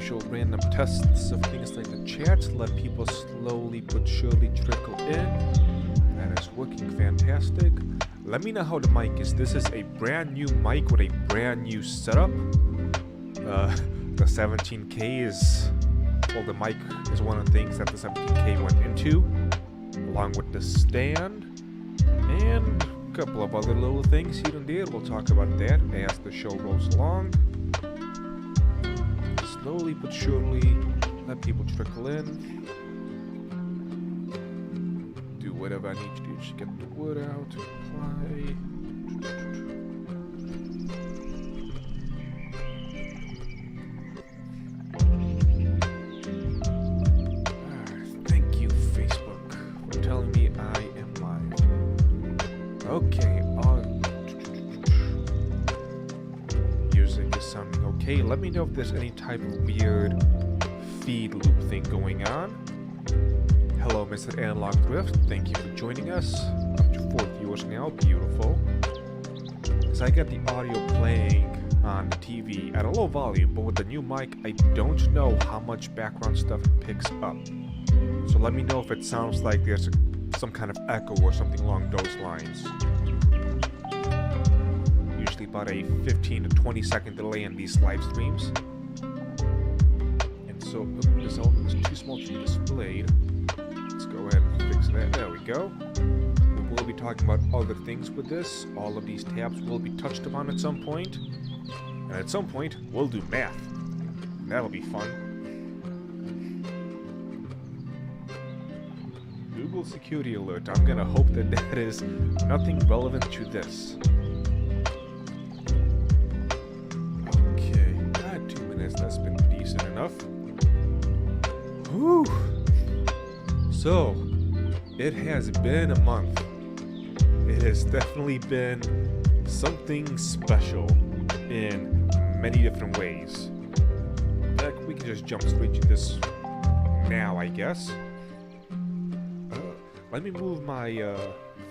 usual random tests of things like the chat. Let people slowly but surely trickle in. That is working fantastic. Let me know how the mic is. This is a brand new mic with a brand new setup. The 17K is, well, the mic is one of the things that the 17K went into, along with the stand, and a couple of other little things here and there. We'll talk about that as the show rolls along. Slowly but surely, let people trickle in. Do whatever I need to do to get the word out, apply. Thank you, Facebook, for telling me I am live. Okay, music is sounding okay. Let me know if there's any type of weird feed loop thing going on. Hello, Mr. Analog Drift. Thank you for joining us. Up to 4 viewers now. Beautiful. So I got the audio playing on the TV at a low volume, but with the new mic, I don't know how much background stuff it picks up. So let me know if it sounds like there's some kind of echo or something along those lines. Usually about a 15 to 20 second delay in these live streams. And so, this element is too small to be displayed. Let's go ahead and fix that. There we go. We will be talking about other things with this. All of these tabs will be touched upon at some point. And at some point, we'll do math. That'll be fun. Google security alert. I'm gonna hope that that is nothing relevant to this. Okay, 2 minutes. That's been decent enough. Whew. So, it has been a month. It has definitely been something special in many different ways. Like, we can just jump straight to this now, I guess. Let me move my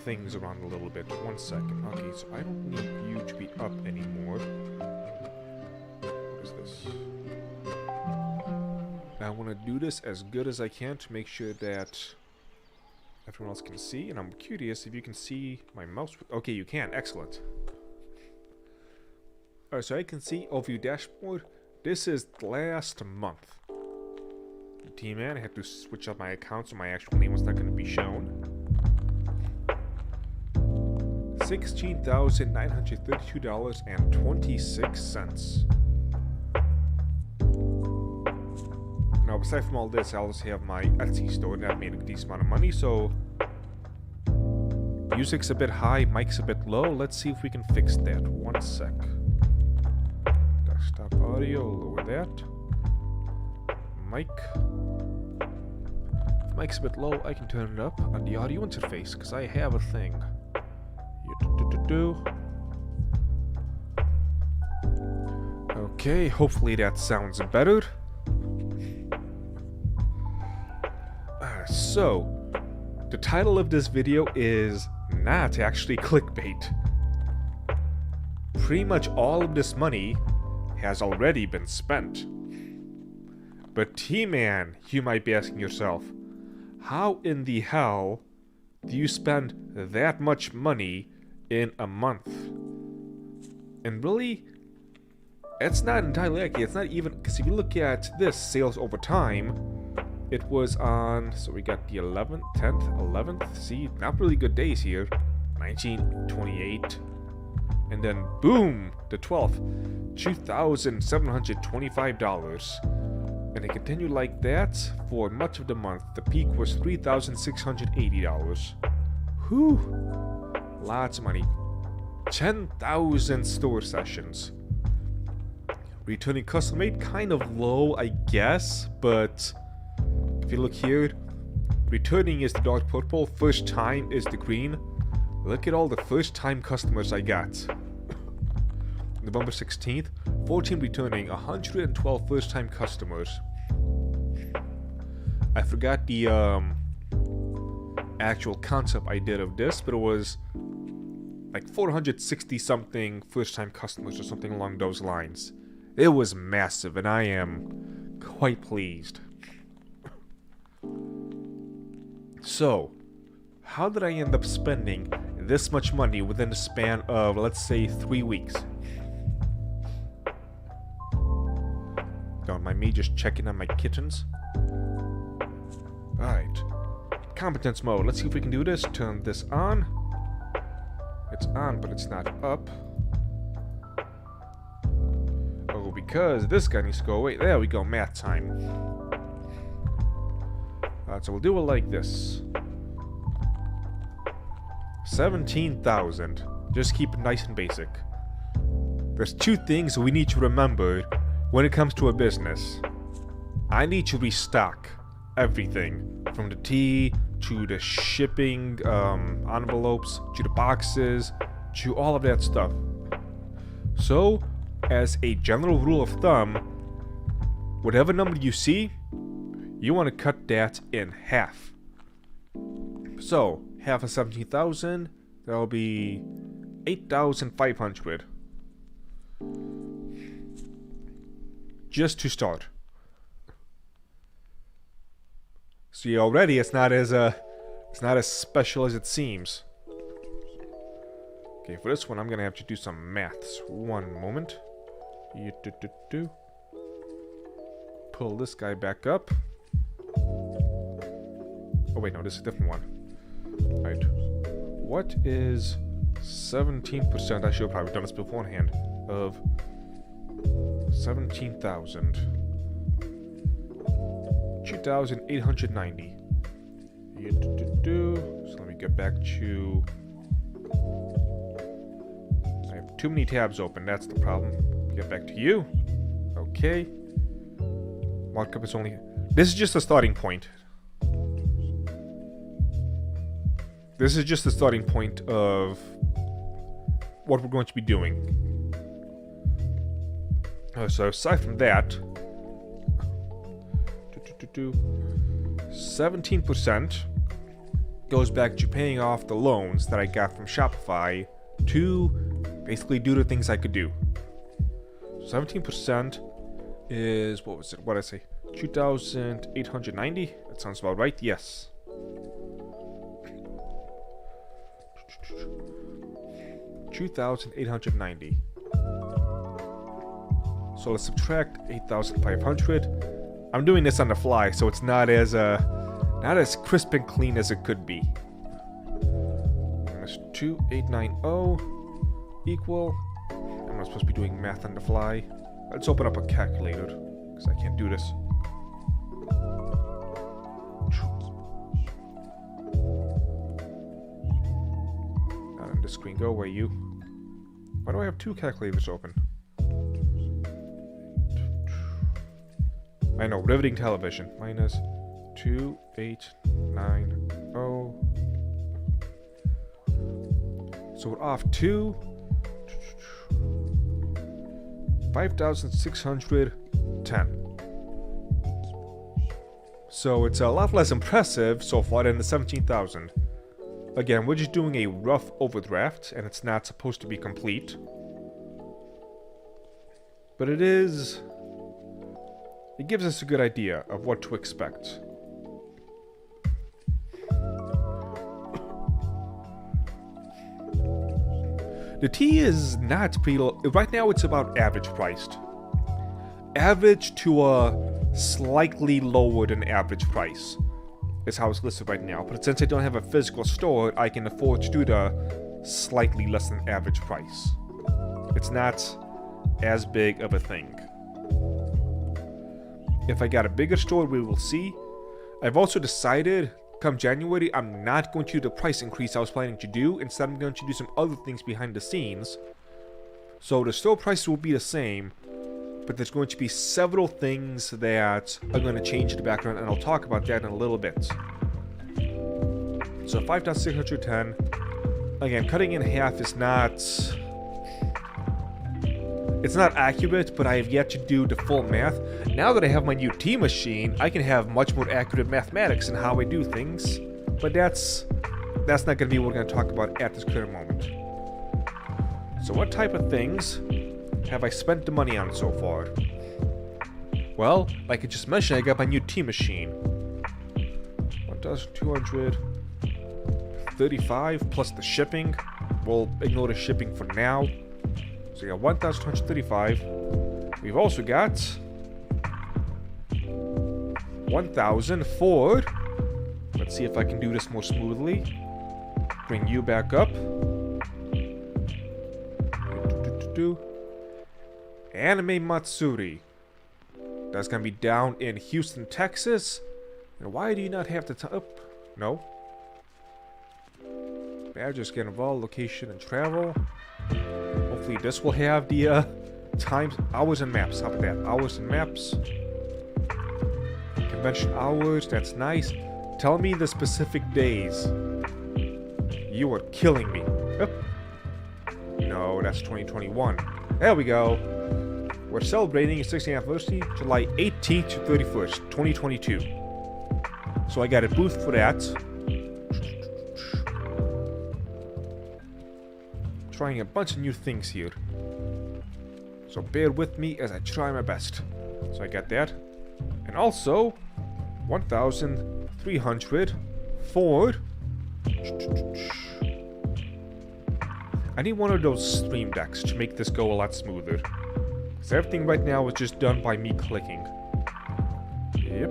things around a little bit. 1 second. Okay, so I don't need you to be up anymore. What is this? I want to do this as good as I can to make sure that everyone else can see, and I'm curious if you can see my mouse. Okay, you can. Excellent. Alright, so I can see overview dashboard. This is last month. T-Man, I had to switch up my account so my actual name was not going to be shown. $16,932.26. Now, aside from all this, I also have my Etsy store that made a decent amount of money, so music's a bit high, mic's a bit low. Let's see if we can fix that. 1 sec. Desktop audio, lower that. Mic. If mic's a bit low, I can turn it up on the audio interface, because I have a thing. Okay, hopefully that sounds better. So, the title of this video is not actually clickbait. Pretty much all of this money has already been spent. But T-Man, you might be asking yourself, how in the hell do you spend that much money in a month? And really, it's not entirely accurate. It's not even, because if you look at this sales over time, it was on, so we got the 11th, 10th, 11th, see, not really good days here, 19, 28, and then boom, the 12th, $2,725, and it continued like that for much of the month. The peak was $3,680. Whew, lots of money. 10,000 store sessions. Returning custom rate, kind of low, I guess, but if you look here, returning is the dark purple, first time is the green. Look at all the first time customers I got. November 16th, 14 returning, 112 first time customers. I forgot the actual concept I did of this, but it was like 460 something first time customers or something along those lines. It was massive, and I am quite pleased. So, how did I end up spending this much money within the span of, let's say, 3 weeks? Don't mind me just checking on my kittens. Alright. Competence mode. Let's see if we can do this. Turn this on. It's on, but it's not up. Oh, because this guy needs to go away. There we go, math time. Alright, so we'll do it like this. 17,000. Just keep it nice and basic. There's 2 things we need to remember when it comes to a business. I need to restock everything, from the tea to the shipping envelopes to the boxes to all of that stuff. So, as a general rule of thumb, whatever number you see, you want to cut that in half. So, half of 17,000, that'll be 8,500. Just to start. See, already it's not as special as it seems. Okay, for this one I'm gonna have to do some maths. One moment. Pull this guy back up. Oh wait, no, this is a different one. Right. What is 17%? I should have probably done this beforehand. Of 17,000. 2,890. So let me get back to... I have too many tabs open, that's the problem. Get back to you. Okay. Markup is only... This is just a starting point. This is just the starting point of what we're going to be doing. So aside from that, 17% goes back to paying off the loans that I got from Shopify to basically do the things I could do. 17% is, what was it? What did I say? 2,890? That sounds about right. Yes. $2,890. So let's subtract 8,500. I'm doing this on the fly, so it's not as crisp and clean as it could be. Minus 2,890 equal. I'm not supposed to be doing math on the fly. Let's open up a calculator, because I can't do this. Not on the screen. Go away, you. Why do I have 2 calculators open? I know, riveting television. Minus 2,890. So we're off to 5,610. So it's a lot less impressive so far than the 17,000. Again, we're just doing a rough overdraft, and it's not supposed to be complete. But it is... It gives us a good idea of what to expect. The tea is not pretty low. Right now it's about average priced. Average to a slightly lower than average price is how it's listed right now. But since I don't have a physical store, I can afford to do the slightly less than average price. It's not as big of a thing. If I got a bigger store, we will see. I've also decided, come January, I'm not going to do the price increase I was planning to do. Instead, I'm going to do some other things behind the scenes. So the store price will be the same, but there's going to be several things that are going to change in the background, and I'll talk about that in a little bit. So 5,610. Again, cutting in half is not... It's not accurate, but I have yet to do the full math. Now that I have my new tea machine, I can have much more accurate mathematics in how I do things. But that's not going to be what we're going to talk about at this current moment. So what type of things have I spent the money on so far? Well, like I just mentioned, I got my new tea machine. 1,235 plus the shipping. We'll ignore the shipping for now. So we got 1,235. We've also got 1,000 for... Let's see if I can do this more smoothly. Bring you back up. Anime Matsuri. That's gonna be down in Houston, Texas. And why do you not have the time? No. Badges get involved, location and travel. Hopefully this will have the times, hours and maps. How about that? Hours and maps. Convention hours, that's nice. Tell me the specific days. You are killing me. No, that's 2021. There we go. We're celebrating its 60th anniversary, July 18th to 31st, 2022. So I got a booth for that. Trying a bunch of new things here. So bear with me as I try my best. So I got that. And also, 1,300 for... I need one of those stream decks to make this go a lot smoother. Because everything right now is just done by me clicking. Yep.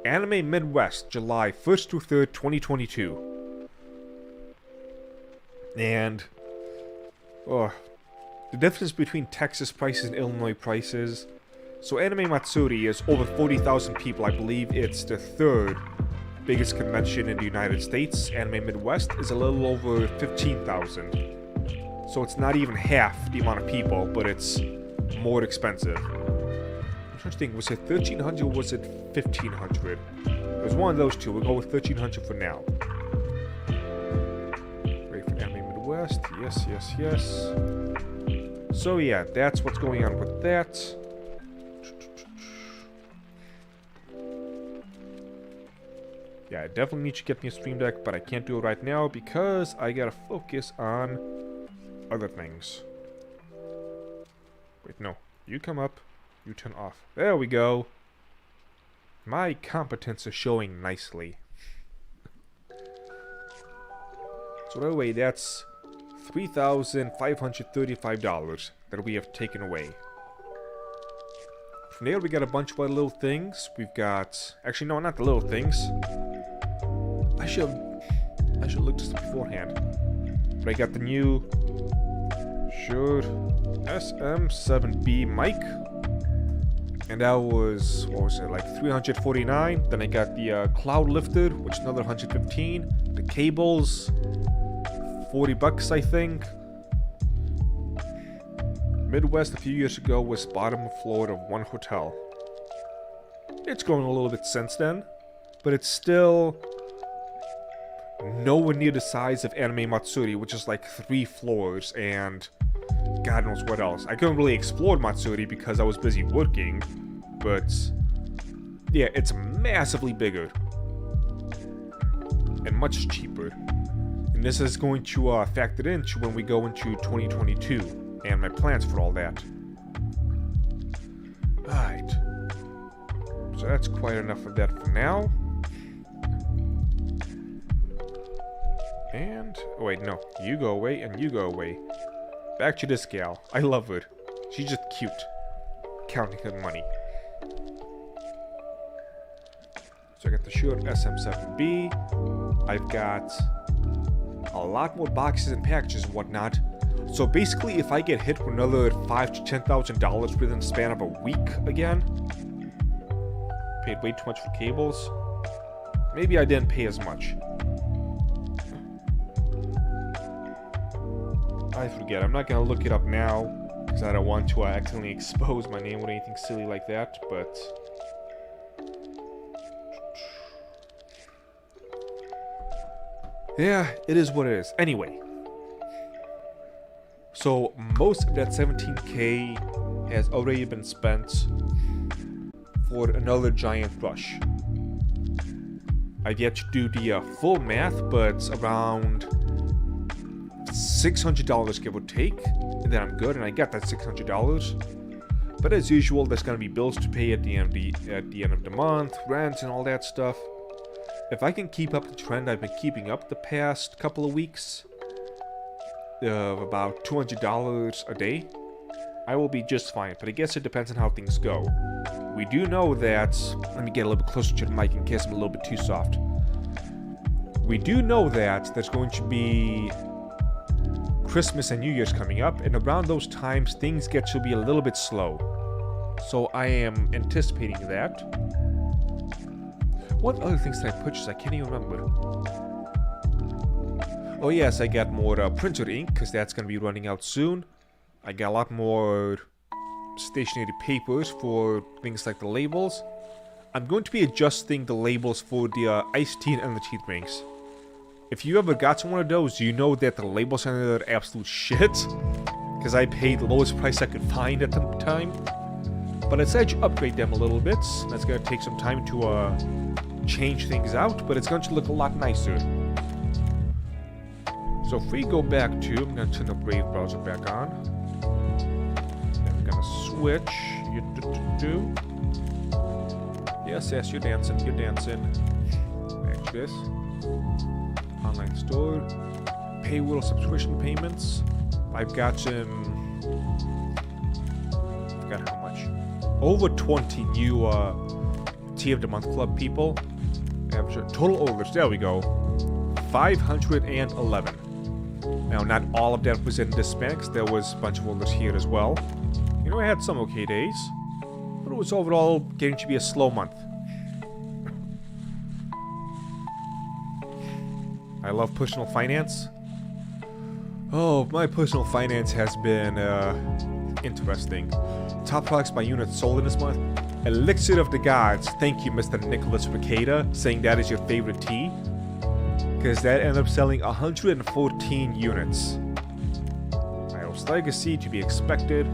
Anime Midwest, July 1st through 3rd, 2022. And... the difference between Texas prices and Illinois prices. So Anime Matsuri is over 40,000 people. I believe it's the 3rd biggest convention in the United States. Anime Midwest is a little over 15,000. So it's not even half the amount of people, but it's more expensive. I'm trying to think, was it 1,300 or was it 1,500? It was one of those two. We'll go with 1,300 for now. Wait for Anime Midwest. Yes, yes, yes. So yeah, that's what's going on with that. Yeah, I definitely need to get me a stream deck, but I can't do it right now because I gotta focus on other things. Wait, no. You come up. You turn off. There we go. My competence is showing nicely. So anyway, that's $3,535 that we have taken away. From there, we got a bunch of other little things. We've got... Actually, no, not the little things. I should look this up beforehand. But I got the new... Shure SM7B mic. And that was... What was it? Like $349. Then I got the cloud lifter, which is another $115. The cables... $40, I think. Midwest a few years ago was bottom floor of one hotel. It's grown a little bit since then, but it's still nowhere near the size of Anime Matsuri, which is like 3 floors and God knows what else. I couldn't really explore Matsuri because I was busy working, but yeah, it's massively bigger and much cheaper. And this is going to factor into when we go into 2022. And my plans for all that. Alright. So that's quite enough of that for now. And... Oh wait, no. You go away and you go away. Back to this gal. I love her. She's just cute. Counting her money. So I got the Shure SM7B. I've got a lot more boxes and packages and whatnot. So basically, if I get hit with another $5,000 to $10,000 within the span of a week again, paid way too much for cables. Maybe I didn't pay as much. I forget. I'm not gonna look it up now because I don't want to accidentally expose my name with anything silly like that. But yeah, it is what it is. Anyway. So most of that 17K has already been spent for another giant rush. I've yet to do the full math, but around $600 give or take, and then I'm good, and I get that $600. But as usual, there's gonna be bills to pay at the end of the month, rent and all that stuff. If I can keep up the trend I've been keeping up the past couple of weeks, of about $200 a day, I will be just fine. But I guess it depends on how things go. We do know that, let me get a little bit closer to the mic in case I'm a little bit too soft. We do know that there's going to be Christmas and New Year's coming up, and around those times things get to be a little bit slow. So I am anticipating that. What other things did I purchase? I can't even remember. Oh yes, I got more printer ink, because that's going to be running out soon. I got a lot more stationery papers for things like the labels. I'm going to be adjusting the labels for the iced tea and energy drinks. If you ever got one of those, you know that the labels are absolute shit. Because I paid the lowest price I could find at the time. But I decided to upgrade them a little bit. That's going to take some time to change things out, but it's going to look a lot nicer. So if we go back to, I'm going to turn the Brave browser back on. Then I'm going to switch. Yes, you're dancing, Match this. Online store. Paywall subscription payments. I've got some... I forgot how much. Over 20 new Tea of the Month Club people. Total orders, there we go. 511. Now, not all of that was in this bank. There was a bunch of orders here as well. You know, I had some okay days. But it was overall getting to be a slow month. I love personal finance. Oh, my personal finance has been interesting. Top products by unit sold in this month. Elixir of the Gods. Thank you, Mr. Nicholas Ricada, saying that is your favorite tea. Because that ended up selling 114 units. Ios Legacy, to be expected.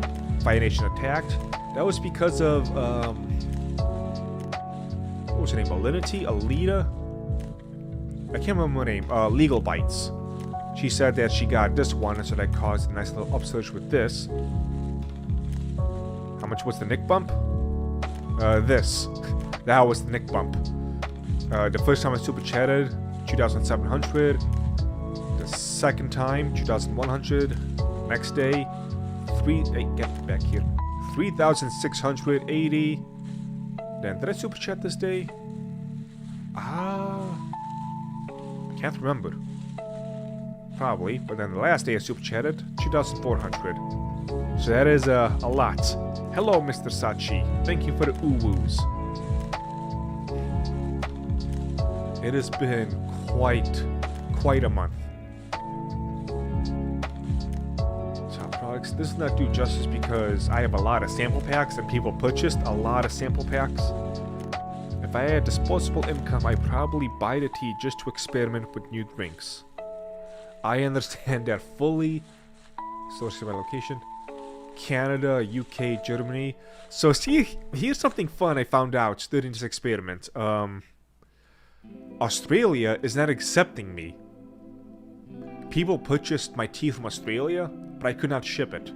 Fire Nation attacked. That was because of, what was her name? Alinity? Alita? I can't remember her name. Legal Bites. She said that she got this one, and so that caused a nice little upsurge with this. How much was the Nick bump? This. That was the Nick bump. The first time I super chatted, 2,700. The second time, 2,100. Next day, get back here. 3,680. Then did I super chat this day? I can't remember. Probably, but then the last day I super chatted, 2,400. So that is a lot. Hello, Mr. Sachi. Thank you for the ooh-woos. It has been quite a month. Top products. This does not do justice because I have a lot of sample packs and people purchased a lot of sample packs. If I had disposable income, I'd probably buy the tea just to experiment with new drinks. I understand that fully. Source of my location. Canada, UK, Germany. So see, here's something fun I found out during this experiment. Australia is not accepting me. People purchased my tea from Australia, but I could not ship it.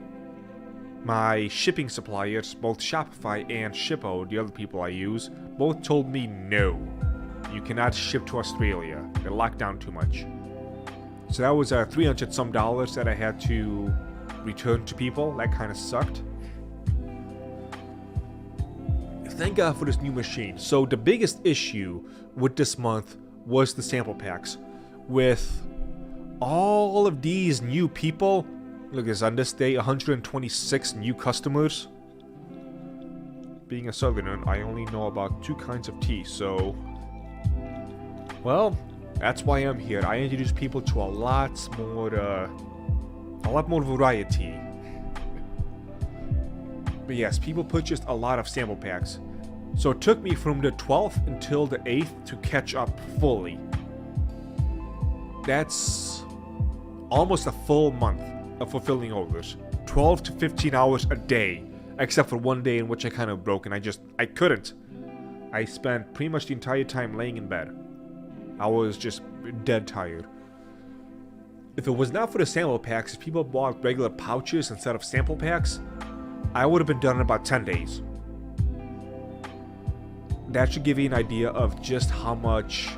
My shipping suppliers, both Shopify and Shippo, the other people I use, both told me no. You cannot ship to Australia. They're locked down too much. So that was $300 some that I had to return to people. That kind of sucked. Thank God for this new machine. So the biggest issue with this month was the sample packs. With all of these new people, look, it's on this day 126 new customers. Being a southerner, I only know about 2 kinds of tea, so well, that's why I'm here. I introduce people to a lot more variety. But yes, people purchased a lot of sample packs. So it took me from the 12th until the 8th to catch up fully. That's almost a full month of fulfilling orders. 12 to 15 hours a day. Except for one day in which I kind of broke and I couldn't. I spent pretty much the entire time laying in bed. I was just dead tired. If it was not for the sample packs, if people bought regular pouches instead of sample packs, I would have been done in about 10 days. That should give you an idea of just how much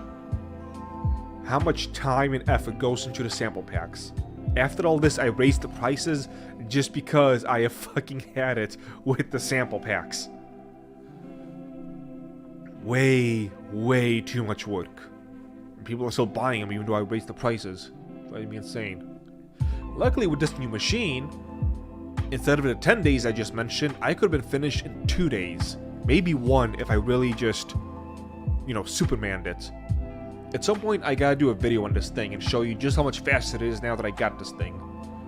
time and effort goes into the sample packs. After all this, I raised the prices just because I have fucking had it with the sample packs. Way too much work. People are still buying them even though I raised the prices. Driving me insane. Luckily with this new machine, instead of the 10 days I just mentioned, I could have been finished in 2 days. Maybe 1 if I really just, Supermaned it. At some point I gotta do a video on this thing and show you just how much faster it is now that I got this thing.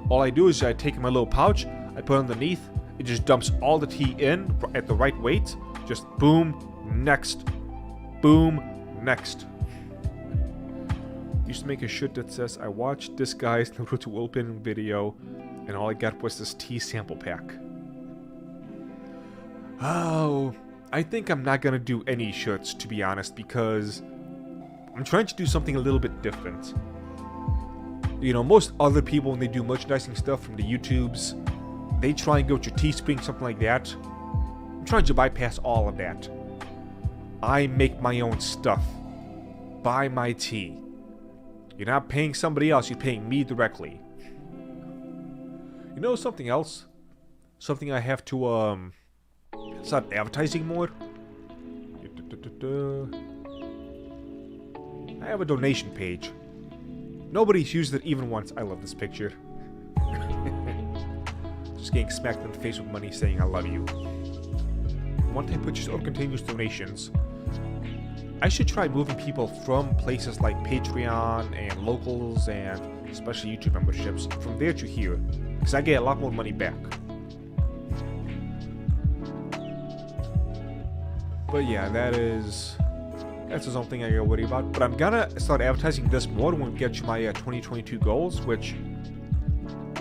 All I do is I take my little pouch, I put it underneath, it just dumps all the tea in at the right weight, just boom, next, boom, next. Used to make a shirt that says, I watched this guy's Naruto opening video and all I got was this tea sample pack. Oh, I think I'm not gonna do any shirts, to be honest, because I'm trying to do something a little bit different. Most other people, when they do merchandising stuff from the YouTubes, they try and go to Teespring, something like that. I'm trying to bypass all of that. I make my own stuff. Buy my tea. You're not paying somebody else, you're paying me directly. Something else? Something I have to, start advertising more? I have a donation page. Nobody's used it even once. I love this picture. Just getting smacked in the face with money saying I love you. One-time purchase or continuous donations. I should try moving people from places like Patreon and locals and especially YouTube memberships from there to here, because I get a lot more money back. But yeah, that's something I gotta worry about. But I'm gonna start advertising this more when we get to my 2022 goals, which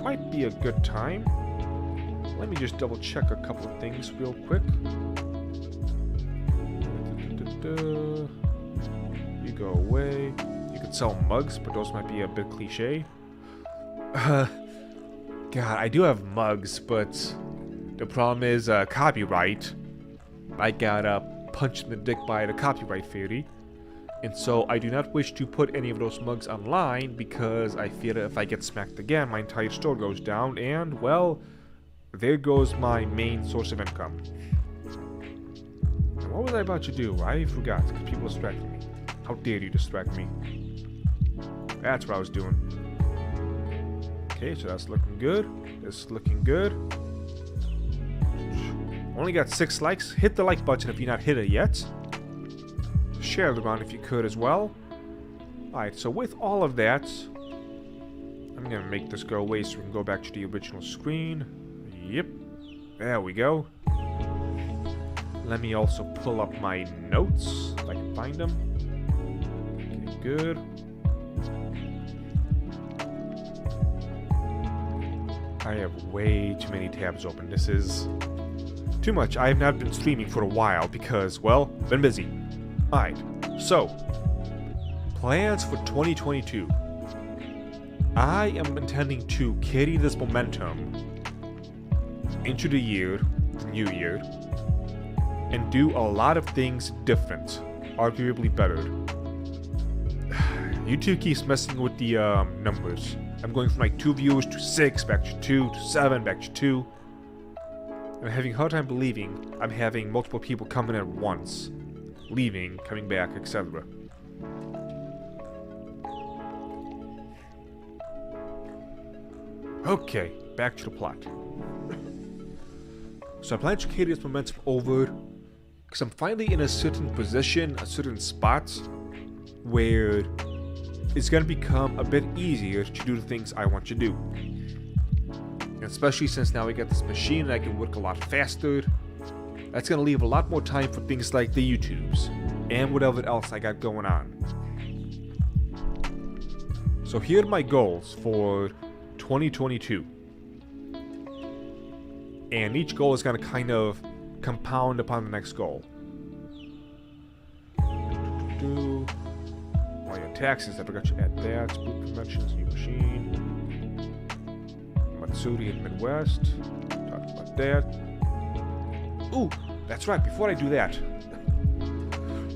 might be a good time. Let me just double check a couple of things real quick. You go away. You could sell mugs, but those might be a bit cliche. God, I do have mugs, but the problem is copyright. I got punched in the dick by the copyright fairy, and so I do not wish to put any of those mugs online because I fear that if I get smacked again, my entire store goes down, and well, there goes my main source of income. And what was I about to do? I forgot, because people distracted me. How dare you distract me? That's what I was doing. Okay, so that's looking good. This is looking good. Only got 6 likes. Hit the like button if you're not hit it yet. Share it around if you could as well. Alright, so with all of that, I'm gonna make this go away so we can go back to the original screen. Yep. There we go. Let me also pull up my notes if I can find them. Okay, good. I have way too many tabs open. This is too much. I have not been streaming for a while because, well, been busy. Alright, so, plans for 2022. I am intending to carry this momentum into the new year, and do a lot of things different, arguably better. YouTube keeps messing with the numbers. I'm going from like 2 viewers to 6, back to 2, to 7, back to 2. I'm having a hard time believing I'm having multiple people coming at once, leaving, coming back, etc. Okay, back to the plot. So I plan to carry this momentum over because I'm finally in a certain position, a certain spot where it's going to become a bit easier to do the things I want to do. Especially since now we got this machine and I can work a lot faster. That's going to leave a lot more time for things like the YouTubes and whatever else I got going on. So here are my goals for 2022. And each goal is going to kind of compound upon the next goal. Oh yeah, taxes. I forgot to add that. Split conventions, new machine. Matsuri in Midwest. Talk about that. Ooh, that's right. Before I do that.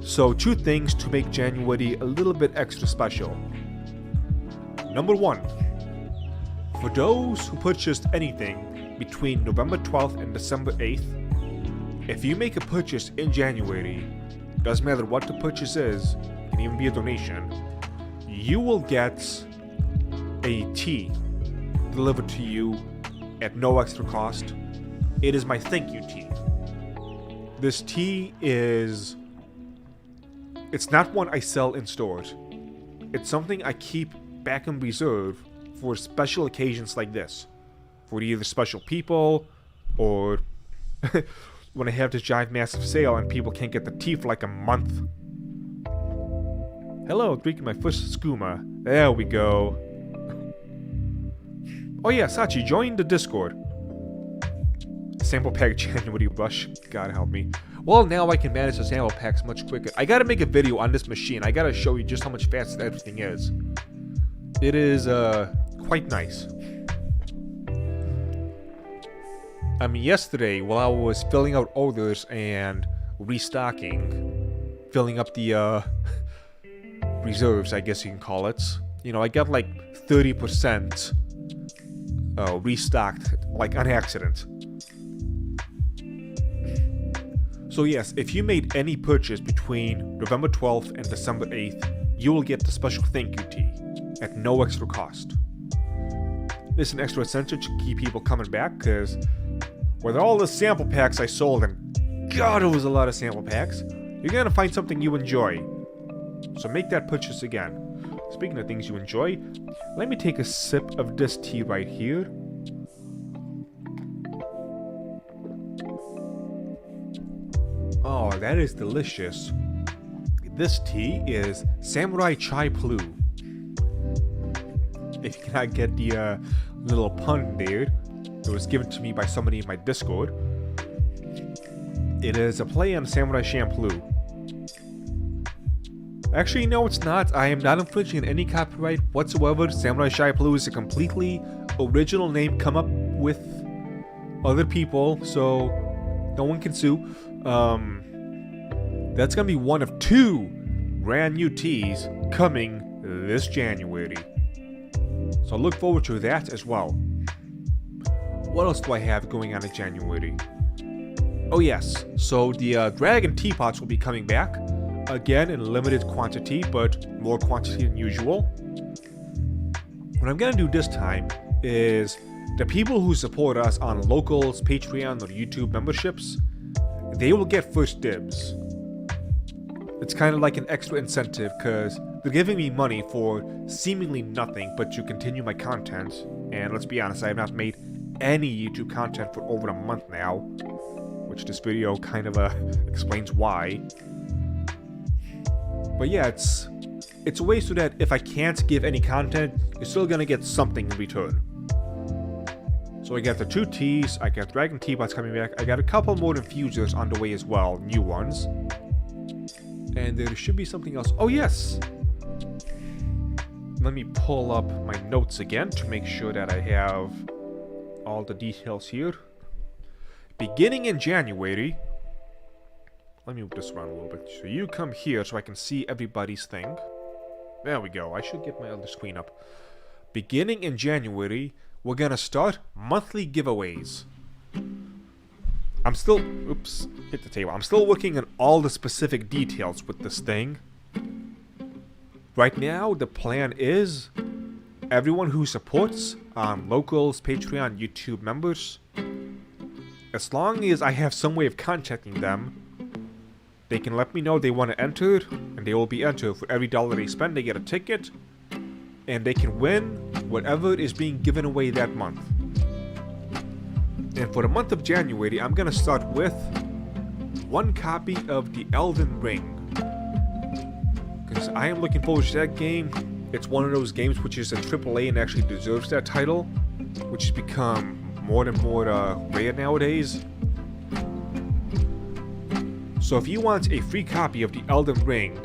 So 2 things to make January a little bit extra special. Number 1. For those who purchased anything between November 12th and December 8th, if you make a purchase in January, doesn't matter what the purchase is, it can even be a donation, you will get a tea delivered to you at no extra cost. It is my thank you tea. This tea is... It's not one I sell in stores. It's something I keep back in reserve for special occasions like this. For either special people or when I have this giant massive sale and people can't get the tea for like a month. Hello, drinking my first skooma. There we go. Oh yeah, Sachi, join the Discord. Sample pack January rush. God help me. Well, now I can manage the sample packs much quicker. I gotta make a video on this machine. I gotta show you just how much faster everything is. It is, quite nice. I mean, yesterday, while I was filling out orders and restocking, filling up the, reserves, I guess you can call it. You know, I got like 30% restocked, like on accident. So yes, if you made any purchase between November 12th and December 8th, you will get the special thank you tea at no extra cost. This is an extra incentive to keep people coming back, because with all the sample packs I sold, and God, it was a lot of sample packs, you're gonna find something you enjoy. So make that purchase again. Speaking of things you enjoy, let me take a sip of this tea right here. Oh, that is delicious. This tea is Samurai Chai Blue. If you cannot get the little pun there, it was given to me by somebody in my Discord. It is a play on Samurai Champloo. Actually, no, it's not. I am not infringing on any copyright whatsoever. Samurai Champloo is a completely original name come up with other people, so no one can sue. That's gonna be one of 2 brand new teas coming this January. So look forward to that as well. What else do I have going on in January? Oh yes, so the Dragon teapots will be coming back. Again in limited quantity, but more quantity than usual. What I'm gonna do this time is the people who support us on Locals, Patreon, or YouTube memberships, they will get first dibs. It's kind of like an extra incentive because they're giving me money for seemingly nothing but to continue my content. And let's be honest, I have not made any YouTube content for over a month now, which this video kind of explains why. But yeah, it's a way so that if I can't give any content, you're still gonna get something in return. So I got the 2 teas, I got Dragon Teapots coming back, I got a couple more infusers on the way as well, new ones. And there should be something else. Oh yes! Let me pull up my notes again to make sure that I have all the details here. Beginning in January, let me move this around a little bit. So you come here so I can see everybody's thing. There we go. I should get my other screen up. Beginning in January, we're gonna start monthly giveaways. I'm still... Oops. Hit the table. I'm still working on all the specific details with this thing. Right now, the plan is everyone who supports Locals, Patreon, YouTube members, as long as I have some way of contacting them, they can let me know they want to enter, and they will be entered. For every $1 they spend, they get a ticket, and they can win whatever is being given away that month. And for the month of January, I'm going to start with 1 copy of the Elden Ring. Because I am looking forward to that game. It's one of those games which is a AAA and actually deserves that title, which has become more and more rare nowadays. So if you want a free copy of the Elden Ring,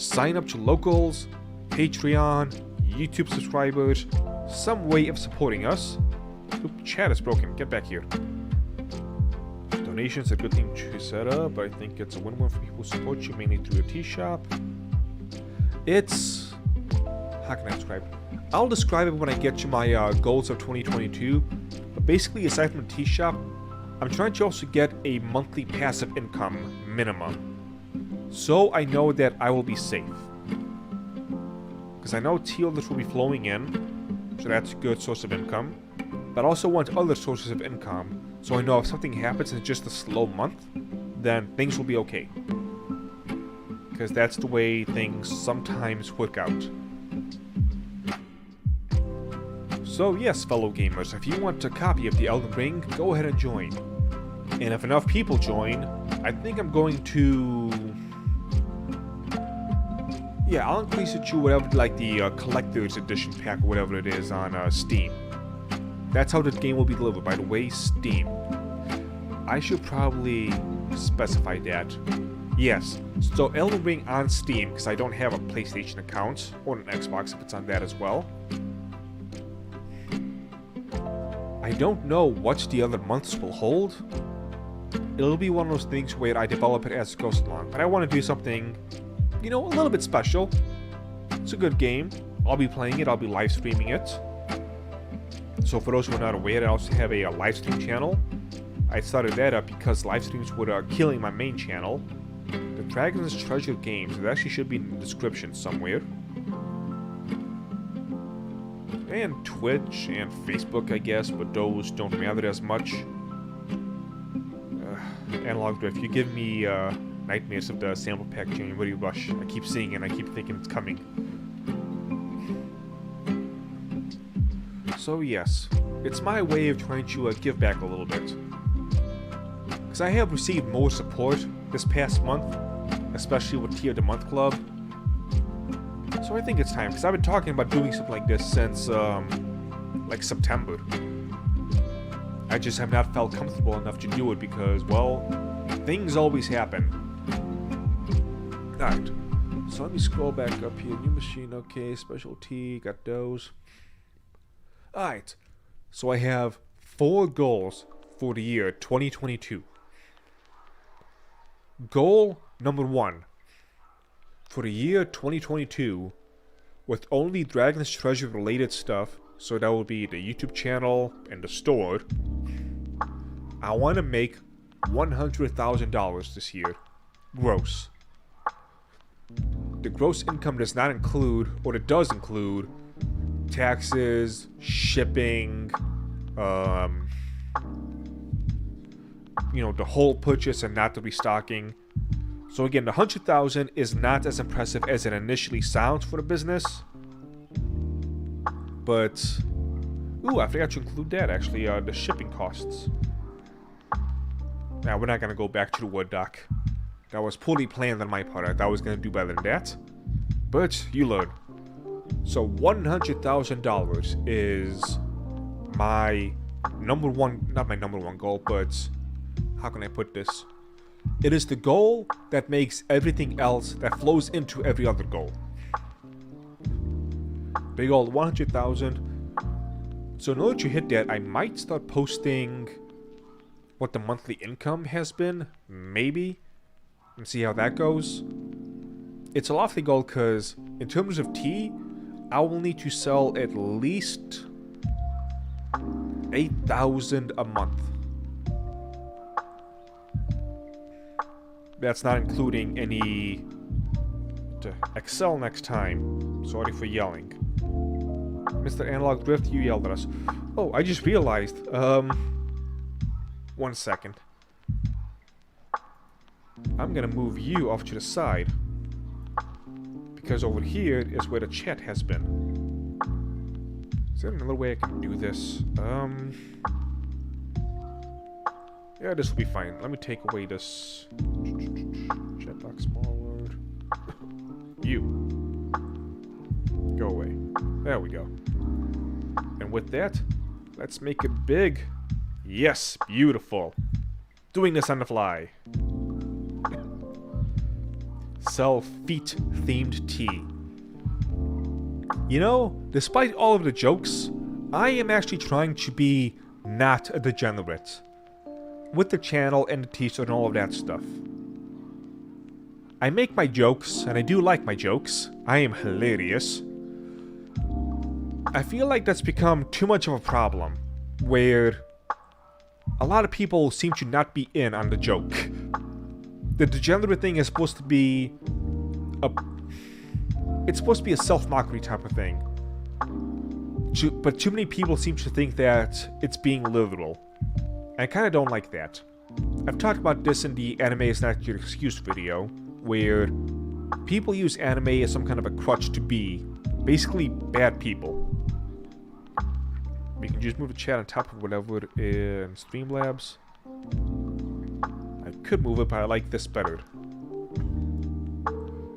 sign up to locals, Patreon, YouTube subscribers, some way of supporting us. Oop, chat is broken. Get back here. Donations are a good thing to set up. I think it's a win-win for people who support you, mainly through your T-shop. It's... how can I describe it? I'll describe it when I get to my goals of 2022. But basically, aside from the T-shop, I'm trying to also get a monthly passive income minimum. So I know that I will be safe. Because I know tea orders will be flowing in, so that's a good source of income. But I also want other sources of income, so I know if something happens in just a slow month, then things will be okay. Because that's the way things sometimes work out. So yes, fellow gamers, if you want a copy of the Elden Ring, go ahead and join. And if enough people join, I think I'm going to... yeah, I'll increase it to whatever, like the collector's edition pack or whatever it is on Steam. That's how the game will be delivered, by the way, Steam. I should probably specify that. Yes, so Elden Ring on Steam, because I don't have a PlayStation account, or an Xbox if it's on that as well. I don't know what the other months will hold. It'll be one of those things where I develop it as it goes along, but I want to do something, you know, a little bit special. It's a good game. I'll be playing it, I'll be live streaming it. So for those who are not aware, I also have a live stream channel. I started that up because live streams were killing my main channel. The Dragon's Treasure Games. It actually should be in the description somewhere. And Twitch and Facebook, I guess, but those don't matter as much. Analog Drift, you give me nightmares of the sample pack January Rush. I keep seeing it and I keep thinking it's coming. So yes, it's my way of trying to give back a little bit. Because I have received more support this past month, especially with Tea of the Month Club. So I think it's time, because I've been talking about doing something like this since, like September. I just have not felt comfortable enough to do it because, well, things always happen. Alright, so let me scroll back up here. New machine, okay, specialty, got those. Alright, so I have 4 goals for the year 2022. Goal number 1. For the year 2022, with only Dragon's Treasure related stuff, so that will be the YouTube channel and the store, I want to make $100,000 this year. Gross. The gross income does not include, or it does include, taxes, shipping, you know, the whole purchase and not the restocking. So again, the $100,000 is not as impressive as it initially sounds for the business. But, ooh, I forgot to include that actually, the shipping costs. Now, we're not going to go back to the wood dock. That was poorly planned on my part. I thought I was going to do better than that. But, you learn. So, $100,000 is my number one, not my number one goal, but how can I put this? It is the goal that makes everything else, that flows into every other goal. Big goal, 100,000. So in order to hit that, I might start posting what the monthly income has been, maybe, and see how that goes. It's a lofty goal because in terms of tea, I will need to sell at least 8,000 a month. That's not including any to excel next time. Sorry for yelling. Mr. Analog Drift, you yelled at us. Oh, I just realized. 1 second. I'm gonna move you off to the side. Because over here is where the chat has been. Is there another way I can do this? Yeah, this will be fine. Let me take away this chat box smaller. You. Go away. There we go. And with that, let's make it big. Yes, beautiful. Doing this on the fly. sell feet-themed tea. You know, despite all of the jokes, I am actually trying to be not a degenerate. With the channel and the t-shirt and all of that stuff. I make my jokes, and I do like my jokes. I am hilarious. I feel like that's become too much of a problem, where a lot of people seem to not be in on the joke. The degenerate thing is supposed to be it's supposed to be a self-mockery type of thing. But too many people seem to think that it's being literal. I kind of don't like that. I've talked about this in the anime is not your excuse video, where people use anime as some kind of a crutch to be basically bad people. We can just move the chat on top of whatever in Streamlabs. I could move it, but I like this better.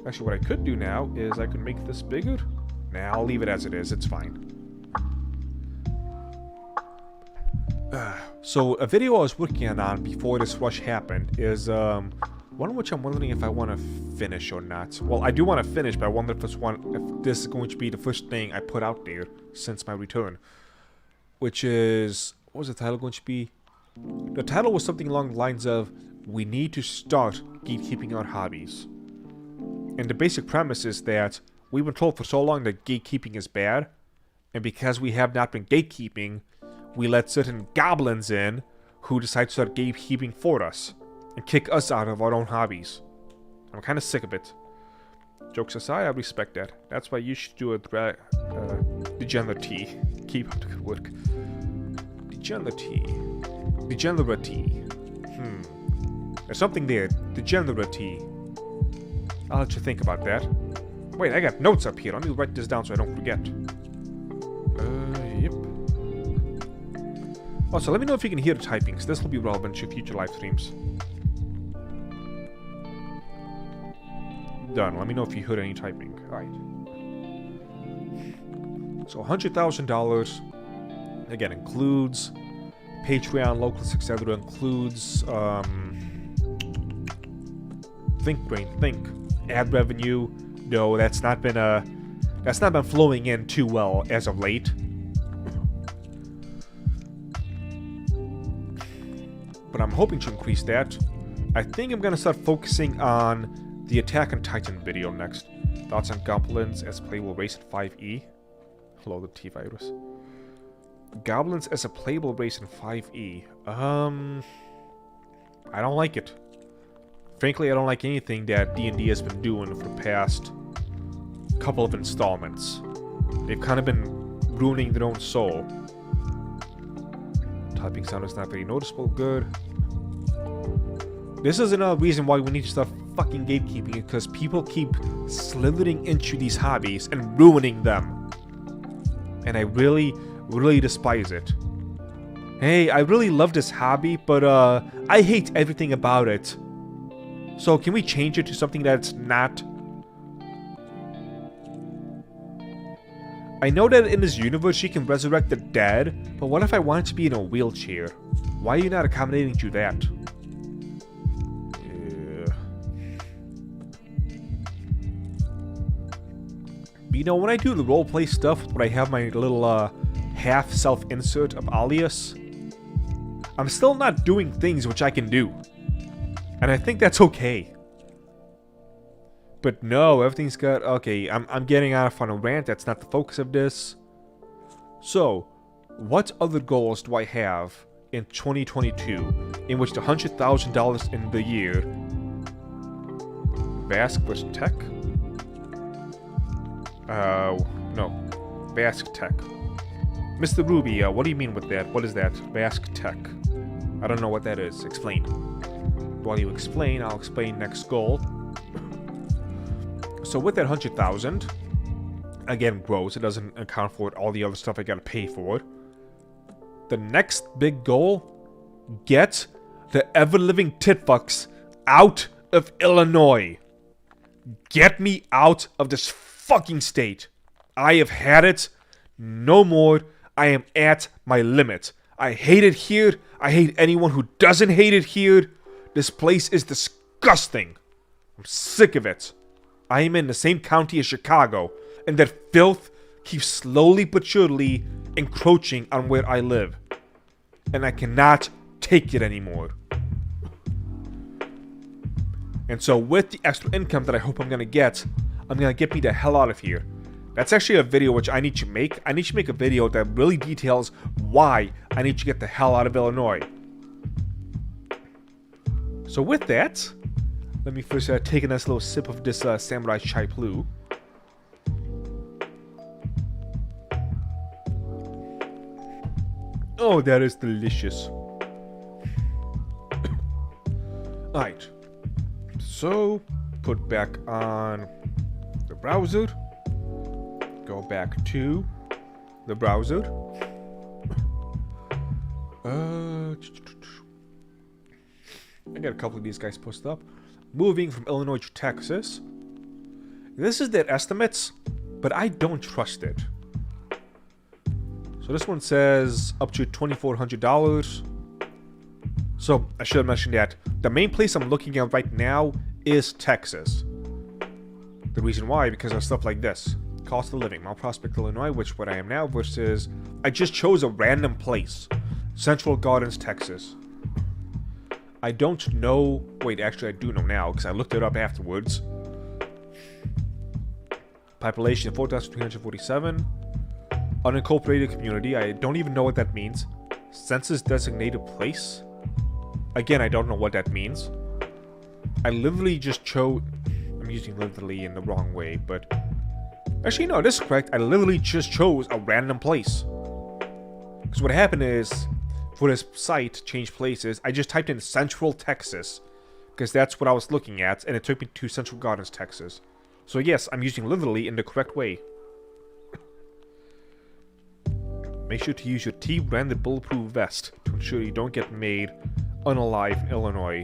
Actually, what I could do now is I could make this bigger. Nah, I'll leave it as it is. It's fine. So, a video I was working on before this rush happened is one which I'm wondering if I want to finish or not. Well, I do want to finish, but I wonder if this is going to be the first thing I put out there since my return. Which is... what was the title going to be? The title was something along the lines of, we need to start gatekeeping our hobbies. And the basic premise is that we've been told for so long that gatekeeping is bad, and because we have not been gatekeeping, we let certain goblins in who decide to start gatekeeping for us and kick us out of our own hobbies. I'm kind of sick of it. Jokes aside, I respect that. That's why you should do a degenerate. Keep up the good work. Degenerate. There's something there. Degenerate. I'll let you think about that. Wait, I got notes up here. Let me write this down so I don't forget. Yep. Also, let me know if you can hear the typing, because this will be relevant to future live streams. Done. Let me know if you heard any typing. Alright. So, $100,000, again, includes Patreon, locals, etc. Includes, think. Ad revenue. No, that's not been flowing in too well as of late. But I'm hoping to increase that. I think I'm gonna start focusing on the Attack on Titan video next. Thoughts on Goblins as playable race in 5e. Hello, the T-Virus. Goblins as a playable race in 5e. I don't like it. Frankly, I don't like anything that D&D has been doing for the past couple of installments. They've kind of been ruining their own soul. Typing sound is not very noticeable. Good. This is another reason why we need to start fucking gatekeeping, because people keep slithering into these hobbies and ruining them. And I really, really despise it. Hey, I really love this hobby, but I hate everything about it. So can we change it to something that's not? I know that in this universe you can resurrect the dead, but what if I wanted to be in a wheelchair? Why are you not accommodating to that? You know, when I do the roleplay stuff, when I have my little half self-insert of alias, I'm still not doing things which I can do. And I think that's okay. But no, everything's got... okay, I'm getting off on a rant. That's not the focus of this. So, what other goals do I have in 2022 in which the $100,000 in the year... Vask versus Tech? No. Vask Tech. Mr. Ruby, what do you mean with that? What is that? Vask Tech. I don't know what that is. Explain. While you explain, I'll explain next goal. So with that 100,000, again, gross. It doesn't account for all the other stuff I gotta pay for. The next big goal, get the ever-living titfucks out of Illinois. Get me out of this fucking state. I have had it. No more. I am at my limit. I hate it here. I hate anyone who doesn't hate it here. This place is disgusting. I'm sick of it. I am in the same county as Chicago, and that filth keeps slowly but surely encroaching on where I live. And I cannot take it anymore. And so with the extra income that I hope I'm going to get me the hell out of here. That's actually a video which I need to make. I need to make a video that really details why I need to get the hell out of Illinois. So with that, let me first take a nice little sip of this Samurai Chai Blue. Oh, that is delicious. Alright. So, put back on the browser. Go back to the browser. I got a couple of these guys posted up. Moving from Illinois to Texas. This is their estimates, but I don't trust it. So this one says up to $2,400. So I should have mentioned that the main place I'm looking at right now is Texas. The reason why, because of stuff like this. Cost of living, Mount Prospect, Illinois, which what I am now, versus I just chose a random place. Central Gardens, Texas. I don't know, wait, actually I do know now, because I looked it up afterwards. Population 4,347. Unincorporated community, I don't even know what that means. Census designated place. Again, I don't know what that means. I literally just chose... I'm using literally in the wrong way, but... Actually, no, this is correct. I literally just chose a random place. Because what happened is, for this site, Change Places, I just typed in Central Texas. Because that's what I was looking at, and it took me to Central Gardens, Texas. So yes, I'm using literally in the correct way. Make sure to use your T-branded bulletproof vest to ensure you don't get made unalive in Illinois.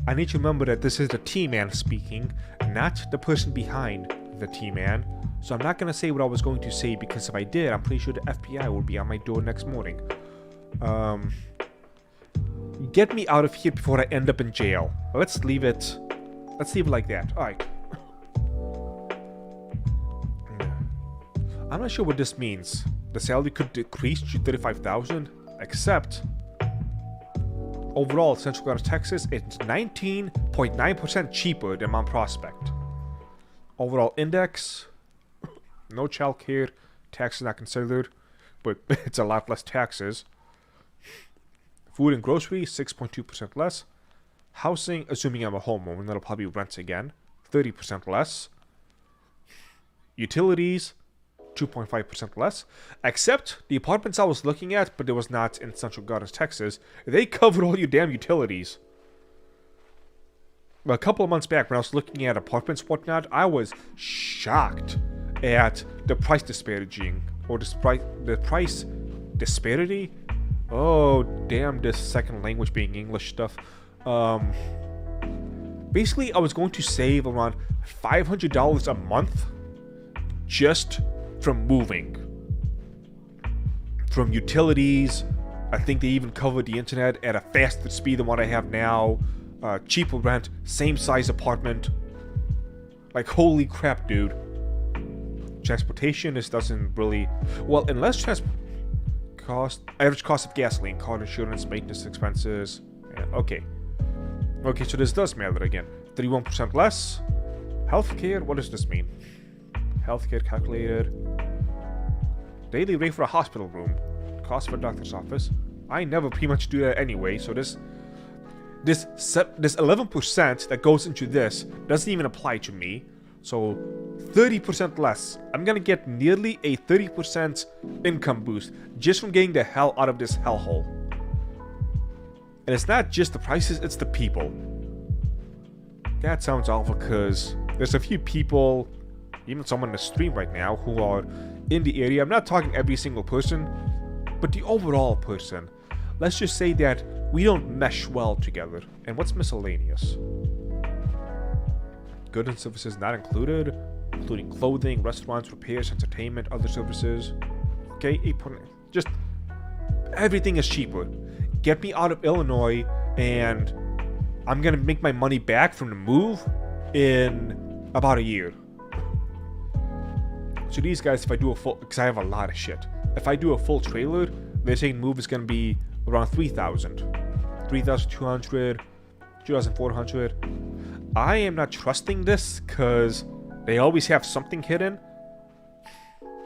I need to remember that this is the T-Man speaking, not the person behind the T-Man. So I'm not gonna say what I was going to say, because if I did, I'm pretty sure the FBI will be on my door next morning. Get me out of here before I end up in jail. Let's leave it like that. Alright. I'm not sure what this means. The salary could decrease to $35,000, except overall, Central Gardens, Texas, it's 19.9% cheaper than Mount Prospect. Overall index, no child care, taxes not considered, but it's a lot less taxes. Food and groceries, 6.2% less. Housing, assuming I'm a homeowner, that'll probably rent again, 30% less. Utilities, 2.5% less. Except the apartments I was looking at, but it was not in Central Gardens, Texas, they covered all your damn utilities. A couple of months back, when I was looking at apartments and whatnot, I was shocked at the price disparity. Or the price disparity? Oh, damn, this second language being English stuff. Basically, I was going to save around $500 a month just from moving. From utilities, I think they even covered the internet at a faster speed than what I have now. Cheaper rent, same size apartment. Like, holy crap, dude. Transportation, this doesn't really... Well, unless average cost of gasoline, car insurance, maintenance expenses. Yeah, okay. Okay, so this does matter again. 31% less. Healthcare, what does this mean? Healthcare calculated. Daily rate for a hospital room. Cost for a doctor's office. I never pretty much do that anyway, so this 11% that goes into this doesn't even apply to me. So 30% less. I'm gonna get nearly a 30% income boost just from getting the hell out of this hellhole. And it's not just the prices, it's the people. That sounds awful, because there's a few people, even someone in the stream right now, who are in the area. I'm not talking every single person, but the overall person. Let's just say that we don't mesh well together. And what's miscellaneous? Goods and services not included, including clothing, restaurants, repairs, entertainment, other services. Okay, Just everything is cheaper. Get me out of Illinois, and I'm gonna make my money back from the move in about a year. So these guys, if I do a full, because I have a lot of shit. If I do a full trailer, they're saying move is gonna be around 3,000, 3,200, 2,400. I am not trusting this because they always have something hidden.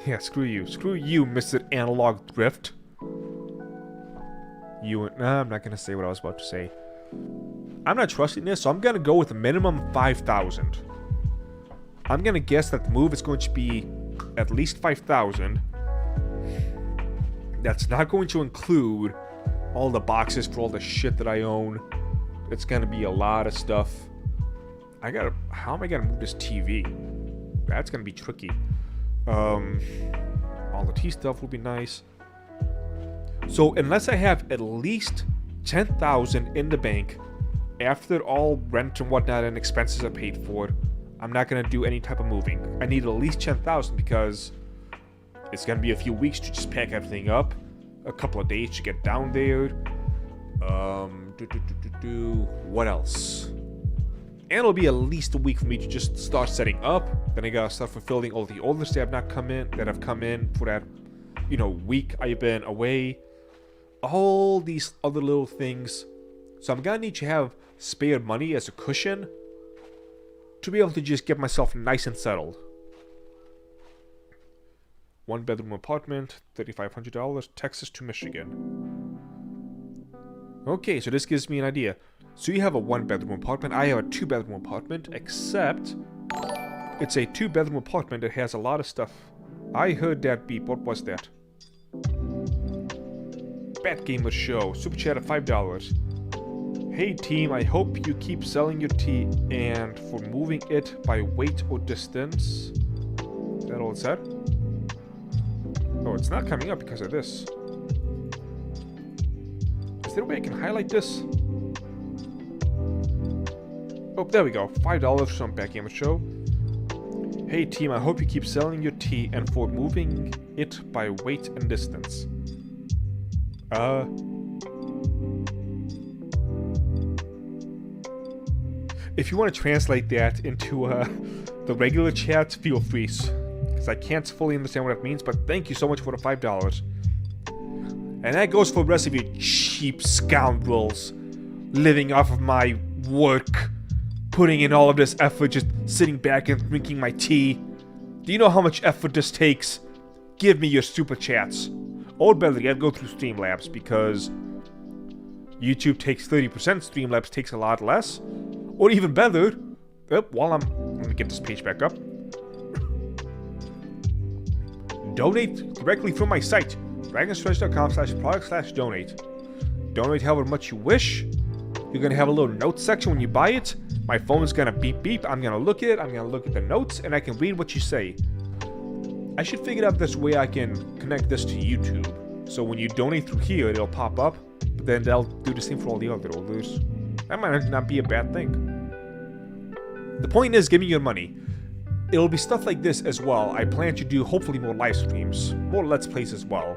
Yeah, screw you, Mr. Analog Thrift. I'm not gonna say what I was about to say. I'm not trusting this, so I'm gonna go with a minimum 5,000. I'm gonna guess that the move is going to be at least 5,000. That's not going to include all the boxes for all the shit that I own. It's gonna be a lot of stuff. How am I gonna move this TV? That's gonna be tricky. All the tea stuff will be nice. So unless I have at least 10,000 in the bank after all rent and whatnot and expenses are paid for, I'm not gonna do any type of moving. I need at least 10,000 because it's gonna be a few weeks to just pack everything up, a couple of days to get down there. What else? And it'll be at least a week for me to just start setting up. Then I gotta start fulfilling all the orders that have come in for that, week I've been away. All these other little things. So I'm gonna need to have spare money as a cushion to be able to just get myself nice and settled. 1-bedroom apartment, $3,500, Texas to Michigan. Okay, so this gives me an idea. So you have a 1-bedroom apartment, I have a 2-bedroom apartment, except it's a 2-bedroom apartment that has a lot of stuff. I heard that beep, what was that? Bat Gamer Show, super chat at $5. Hey team, I hope you keep selling your tea and for moving it by weight or distance. Is that all it said? Oh, it's not coming up because of this. Is there a way I can highlight this? Oh, there we go. $5 from Bat Gamer Show. Hey team, I hope you keep selling your tea and for moving it by weight and distance. If you want to translate that into the regular chat, feel free. Because I can't fully understand what it means, but thank you so much for the $5. And that goes for the rest of you cheap scoundrels living off of my work, putting in all of this effort, just sitting back and drinking my tea. Do you know how much effort this takes? Give me your super chats. Or better yet, go through Streamlabs, because YouTube takes 30%, Streamlabs takes a lot less. Or even better, let me get this page back up. Donate directly from my site, dragonstretch.com/product/donate. Donate however much you wish. You're gonna have a little notes section when you buy it. My phone is gonna beep beep. I'm gonna look at it. I'm gonna look at the notes, and I can read what you say. I should figure out this way I can connect this to YouTube. So when you donate through here, it'll pop up. But then they'll do the same for all the other orders. That might not be a bad thing. The point is, give me your money. It'll be stuff like this as well. I plan to do hopefully more live streams, more Let's Plays as well.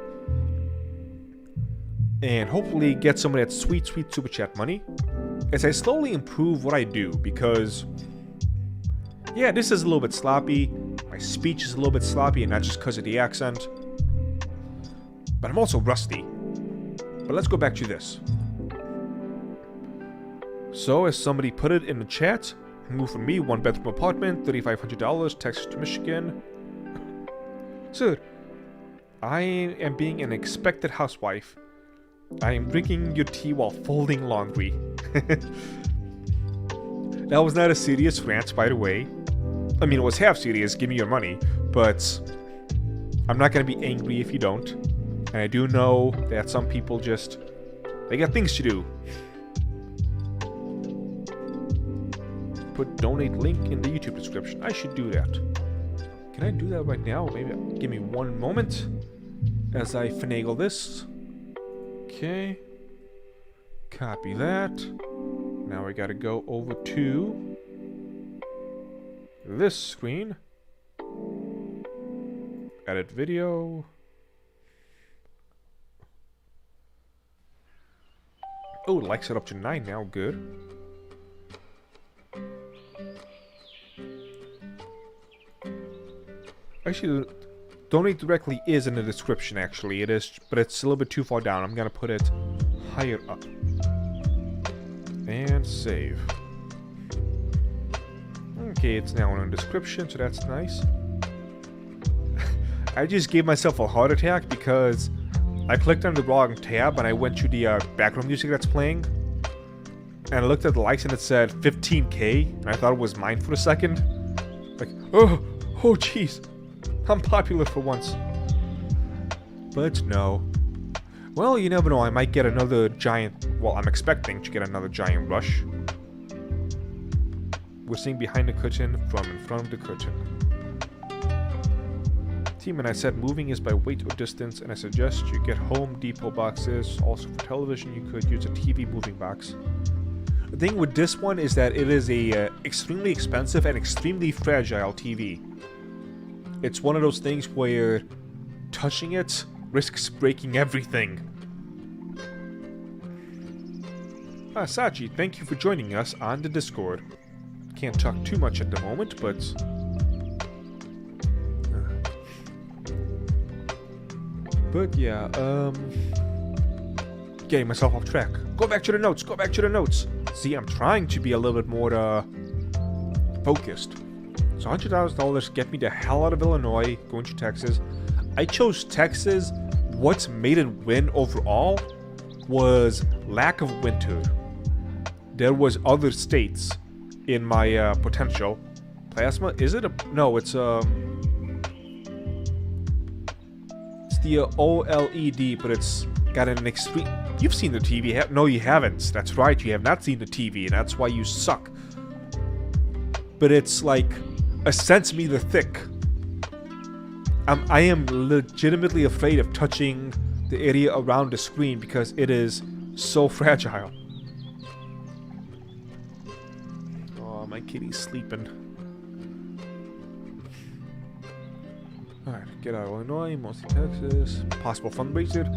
And hopefully get some of that sweet, sweet super chat money as I slowly improve what I do, because yeah, this is a little bit sloppy. My speech is a little bit sloppy, and not just because of the accent. But I'm also rusty. But let's go back to this. So, as somebody put it in the chat, move for me, 1-bedroom apartment, $3,500, Texas to Michigan. Sir, I am being an expected housewife. I am drinking your tea while folding laundry. That was not a serious rant, by the way. I mean, it was half serious, give me your money, but I'm not gonna be angry if you don't. And I do know that some people they got things to do. Put donate link in the YouTube description. I should do that. Can I do that right now? Maybe give me one moment as I finagle this. Okay. Copy that. Now I gotta go over to this screen. Edit video. Oh, likes it up to 9 now. Good. Actually, donate directly is in the description, actually. It is, but it's a little bit too far down. I'm gonna put it higher up. And save. Okay, it's now in the description, so that's nice. I just gave myself a heart attack because I clicked on the wrong tab and I went to the background music that's playing. And I looked at the likes and it said 15K, and I thought it was mine for a second. Like, oh jeez. I'm popular for once. But no. Well, you never know, I might get another giant... Well, I'm expecting to get another giant rush. We're seeing behind the curtain from in front of the curtain. Team, and I said moving is by weight or distance, and I suggest you get Home Depot boxes. Also for television, you could use a TV moving box. The thing with this one is that it is a extremely expensive and extremely fragile TV. It's one of those things where touching it risks breaking everything. Sachi, thank you for joining us on the Discord. Can't talk too much at the moment, but... But yeah, getting myself off track. Go back to the notes, go back to the notes. See, I'm trying to be a little bit more, focused. So $100,000 get me the hell out of Illinois, going to Texas. I chose Texas. What's made it win overall was lack of winter. There was other states in my potential. Plasma, is it a... No, it's the OLED, but it's got an extreme... You've seen the TV. No, you haven't. That's right, you have not seen the TV, and that's why you suck. But it's like a centimeter thick. I am legitimately afraid of touching the area around the screen because it is so fragile. Oh, my kitty's sleeping. Alright, get out of Illinois, mostly Texas. Possible fundraiser.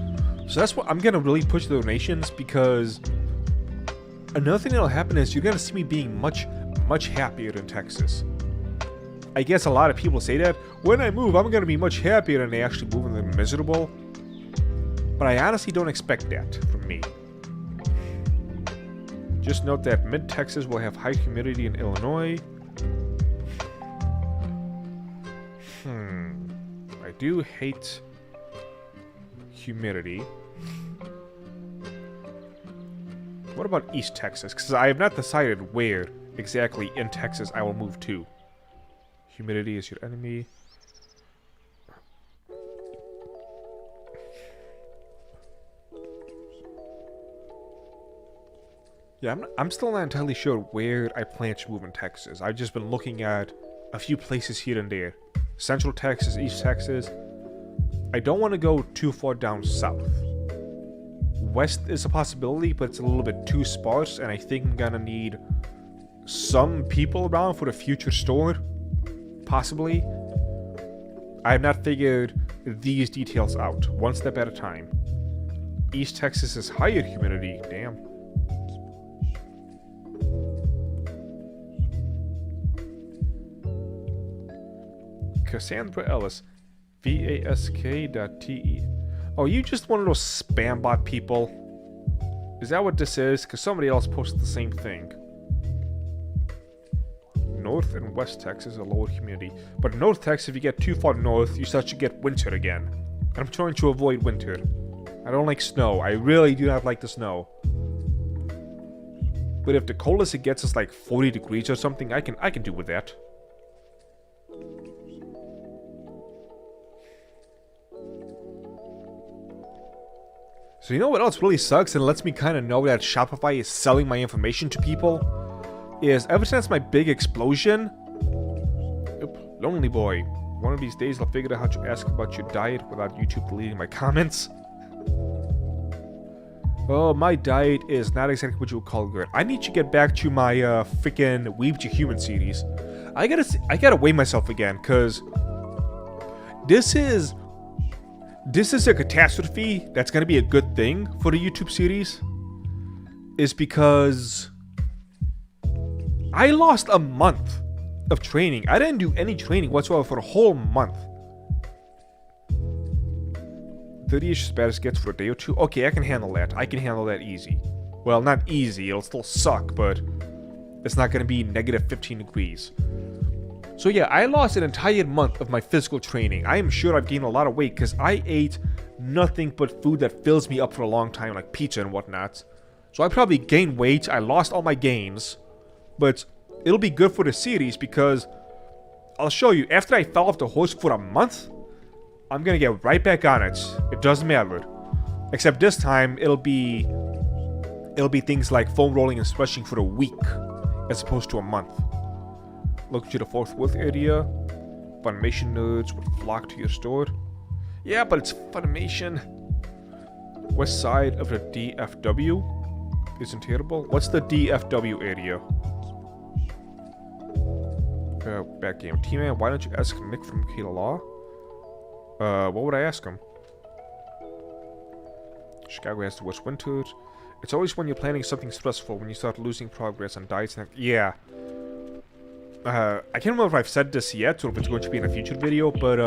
So that's what I'm gonna really push the donations, because another thing that'll happen is you're gonna see me being much happier in Texas. I guess a lot of people say that when I move, I'm gonna be much happier than they actually move and they're miserable. But I honestly don't expect that from me. Just note that mid-Texas will have high humidity in Illinois. I do hate humidity. What about East Texas? Because I have not decided where exactly in Texas I will move to. Humidity is your enemy. Yeah, I'm still not entirely sure where I plan to move in Texas. I've just been looking at a few places here and there. Central Texas, East Texas. I don't want to go too far down south. West is a possibility, but it's a little bit too sparse, and I think I'm gonna need some people around for the future store. Possibly. I have not figured these details out. One step at a time. East Texas is higher humidity. Damn. Cassandra Ellis. VASK.TE. Oh, you just one of those spam bot people? Is that what this is? Because somebody else posted the same thing. North and West Texas are lower humidity. But North Texas, if you get too far north, you start to get winter again. And I'm trying to avoid winter. I don't like snow. I really do not like the snow. But if the coldest it gets is like 40 degrees or something, I can do with that. So you know what else really sucks and lets me kind of know that Shopify is selling my information to people? Is ever since my big explosion... Lonely boy. One of these days I'll figure out how to ask about your diet without YouTube deleting my comments. Oh, my diet is not exactly what you would call good. I need to get back to my freaking Weeb to Human series. I gotta weigh myself again, cause this is a catastrophe that's gonna be a good thing for the YouTube series. is because I lost a month of training. I didn't do any training whatsoever for a whole month. 30-ish status gets for a day or two. Okay, I can handle that. I can handle that easy. Well, not easy. It'll still suck, but it's not going to be negative 15 degrees. So yeah, I lost an entire month of my physical training. I am sure I've gained a lot of weight because I ate nothing but food that fills me up for a long time, like pizza and whatnot. So I probably gained weight. I lost all my gains. But it'll be good for the series because I'll show you, after I fell off the horse for a month, I'm gonna get right back on it. It doesn't matter. Except this time, it'll be things like foam rolling and stretching for a week, as opposed to a month. Look to the Fort Worth area. Funimation nerds would flock to your store. Yeah, but it's Funimation. West side of the DFW isn't terrible. What's the DFW area? Back game. T-Man, why don't you ask Nick from Kayla Law? What would I ask him? Chicago has the worst winters. It's always when you're planning something stressful, when you start losing progress on diets and... Yeah. I can't remember if I've said this yet, or if it's going to be in a future video, but,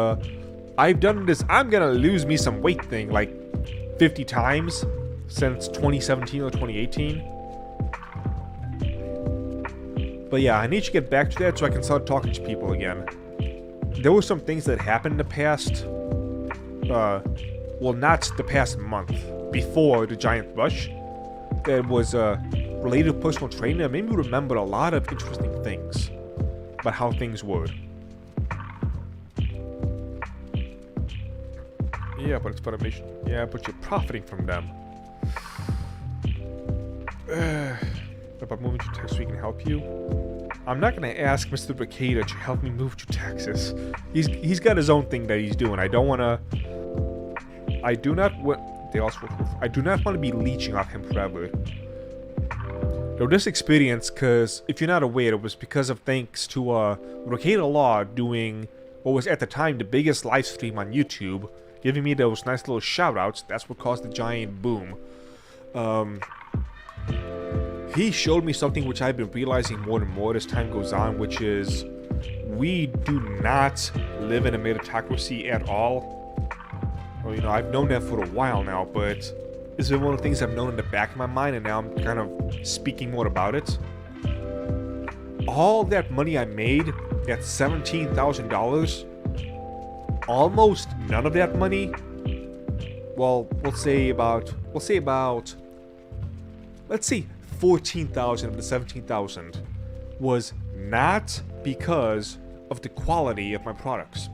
I've done this I'm gonna lose me some weight thing, like, 50 times since 2017 or 2018. But yeah, I need to get back to that so I can start talking to people again. There were some things that happened in the past, well, not the past month, before the giant rush, that was related to personal training that made me remember a lot of interesting things about how things were. Yeah, but it's Funimation. Yeah, but you're profiting from them. About moving to Texas, we can help you. I'm not gonna ask Mr. Bricada to help me move to Texas. He's got his own thing that he's doing. I don't wanna. I do not want. They also work with. I do not want to be leeching off him forever. Though this experience, because if you're not aware, it was because of thanks to Bricada Law doing what was at the time the biggest live stream on YouTube, giving me those nice little shout-outs. That's what caused the giant boom. He showed me something which I've been realizing more and more as time goes on, which is we do not live in a meritocracy at all. Well, you know, I've known that for a while now, but it's been one of the things I've known in the back of my mind, and now I'm kind of speaking more about it. All that money I made, that $17,000, almost none of that money, well, let's say 14,000 of the 17,000 was not because of the quality of my products.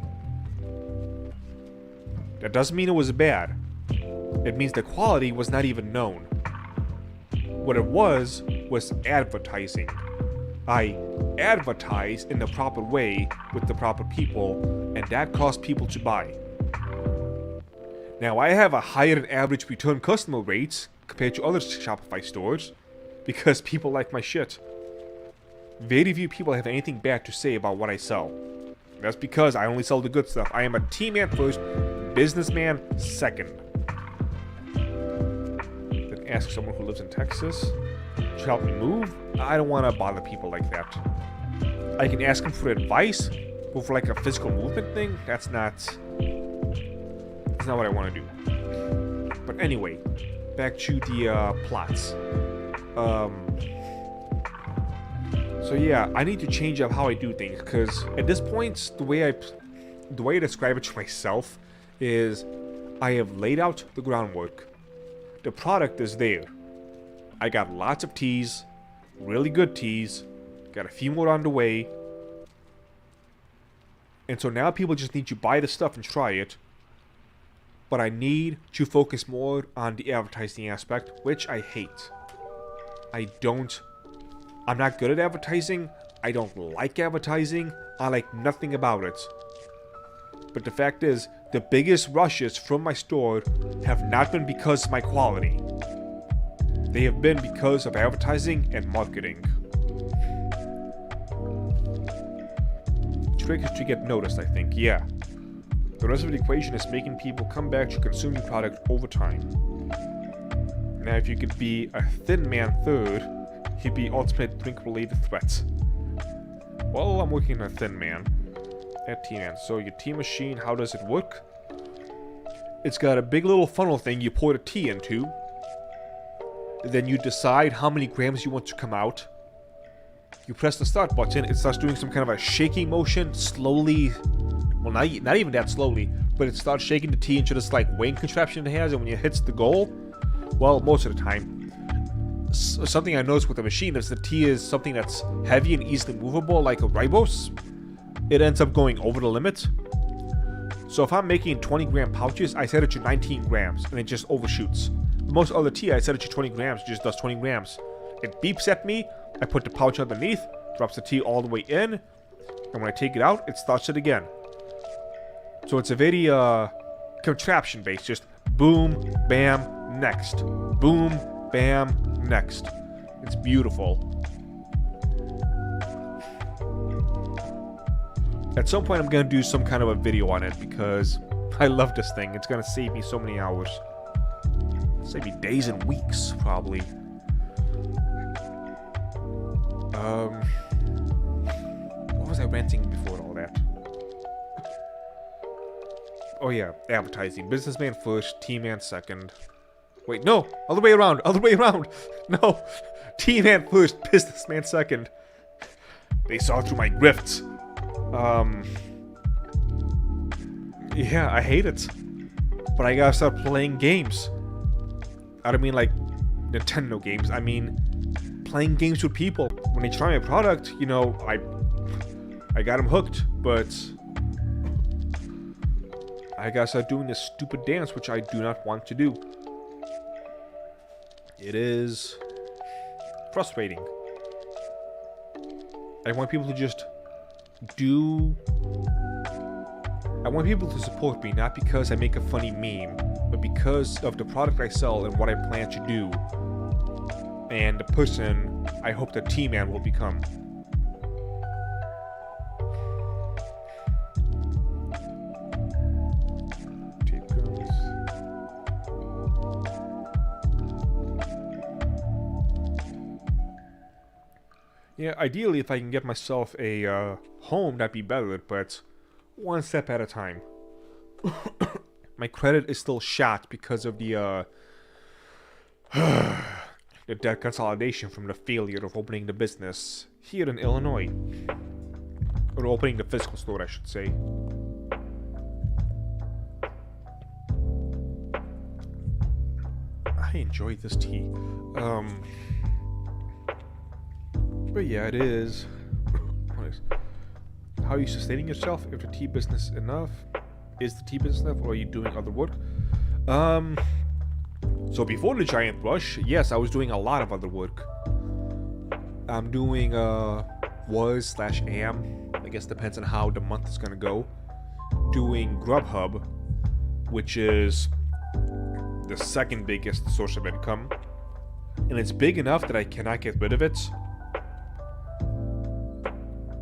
That doesn't mean it was bad. It means the quality was not even known. What it was advertising. I advertised in the proper way with the proper people, and that caused people to buy. Now, I have a higher than average return customer rates compared to other Shopify stores, because people like my shit. Very few people have anything bad to say about what I sell. That's because I only sell the good stuff. I am a T-man first, businessman second. Then ask someone who lives in Texas to help me move. I don't want to bother people like that. I can ask them for advice, but for like a physical movement thing, that's not what I want to do. But anyway, back to the plots. So yeah, I need to change up how I do things, because at this point, the way I describe it to myself is I have laid out the groundwork. The product is there. I got lots of teas, really good teas, got a few more on the way. And so now people just need to buy the stuff and try it. But I need to focus more on the advertising aspect, which I hate. I'm not good at advertising. I don't like advertising. I like nothing about it. But the fact is, the biggest rushes from my store have not been because of my quality. They have been because of advertising and marketing. Trick is to get noticed, I think, yeah. The rest of the equation is making people come back to consume your product over time. Now, if you could be a thin man third, you'd be ultimate drink-related threats. Well, I'm working on a thin man. At T-Man. So your tea machine, how does it work? It's got a big little funnel thing you pour the tea into. Then you decide how many grams you want to come out. You press the start button, it starts doing some kind of a shaking motion, slowly. Well, not even that slowly, but it starts shaking the tea into this like weighing contraption it has, and when it hits the goal, well, most of the time. Something I noticed with the machine is the tea is something that's heavy and easily movable, like a ribose. It ends up going over the limit. So if I'm making 20 gram pouches, I set it to 19 grams, and it just overshoots. Most other tea, I set it to 20 grams, it just does 20 grams. It beeps at me, I put the pouch underneath, drops the tea all the way in, and when I take it out, it starts it again. So it's a very contraption based, just boom, bam, next. Boom, bam, next. It's beautiful. At some point I'm going to do some kind of a video on it because I love this thing. It's going to save me so many hours. Save me days and weeks, probably. What was I ranting before all that? Oh yeah, advertising. Businessman first, T-Man second. Wait, no! Other way around! Other way around! No! T-Man first, businessman second. They saw through my grifts. Yeah, I hate it. But I gotta start playing games. I don't mean like Nintendo games. I mean playing games with people. When they try my product, you know, I got them hooked, but I gotta start doing this stupid dance, which I do not want to do. It is frustrating. I want people to just do... I want people to support me, not because I make a funny meme, but because of the product I sell and what I plan to do, and the person I hope that T-Man will become. Yeah, ideally if I can get myself a home, that'd be better, but one step at a time. My credit is still shot because of the debt consolidation from the failure of opening the business here in Illinois. Or opening the physical store, I should say. I enjoy this tea. But yeah, it is. How are you sustaining yourself? If the tea business enough? Is the tea business enough, or are you doing other work? So before the giant rush, yes, I was doing a lot of other work. I'm doing was/am. I guess depends on how the month is gonna go. Doing Grubhub, which is the second biggest source of income, and it's big enough that I cannot get rid of it.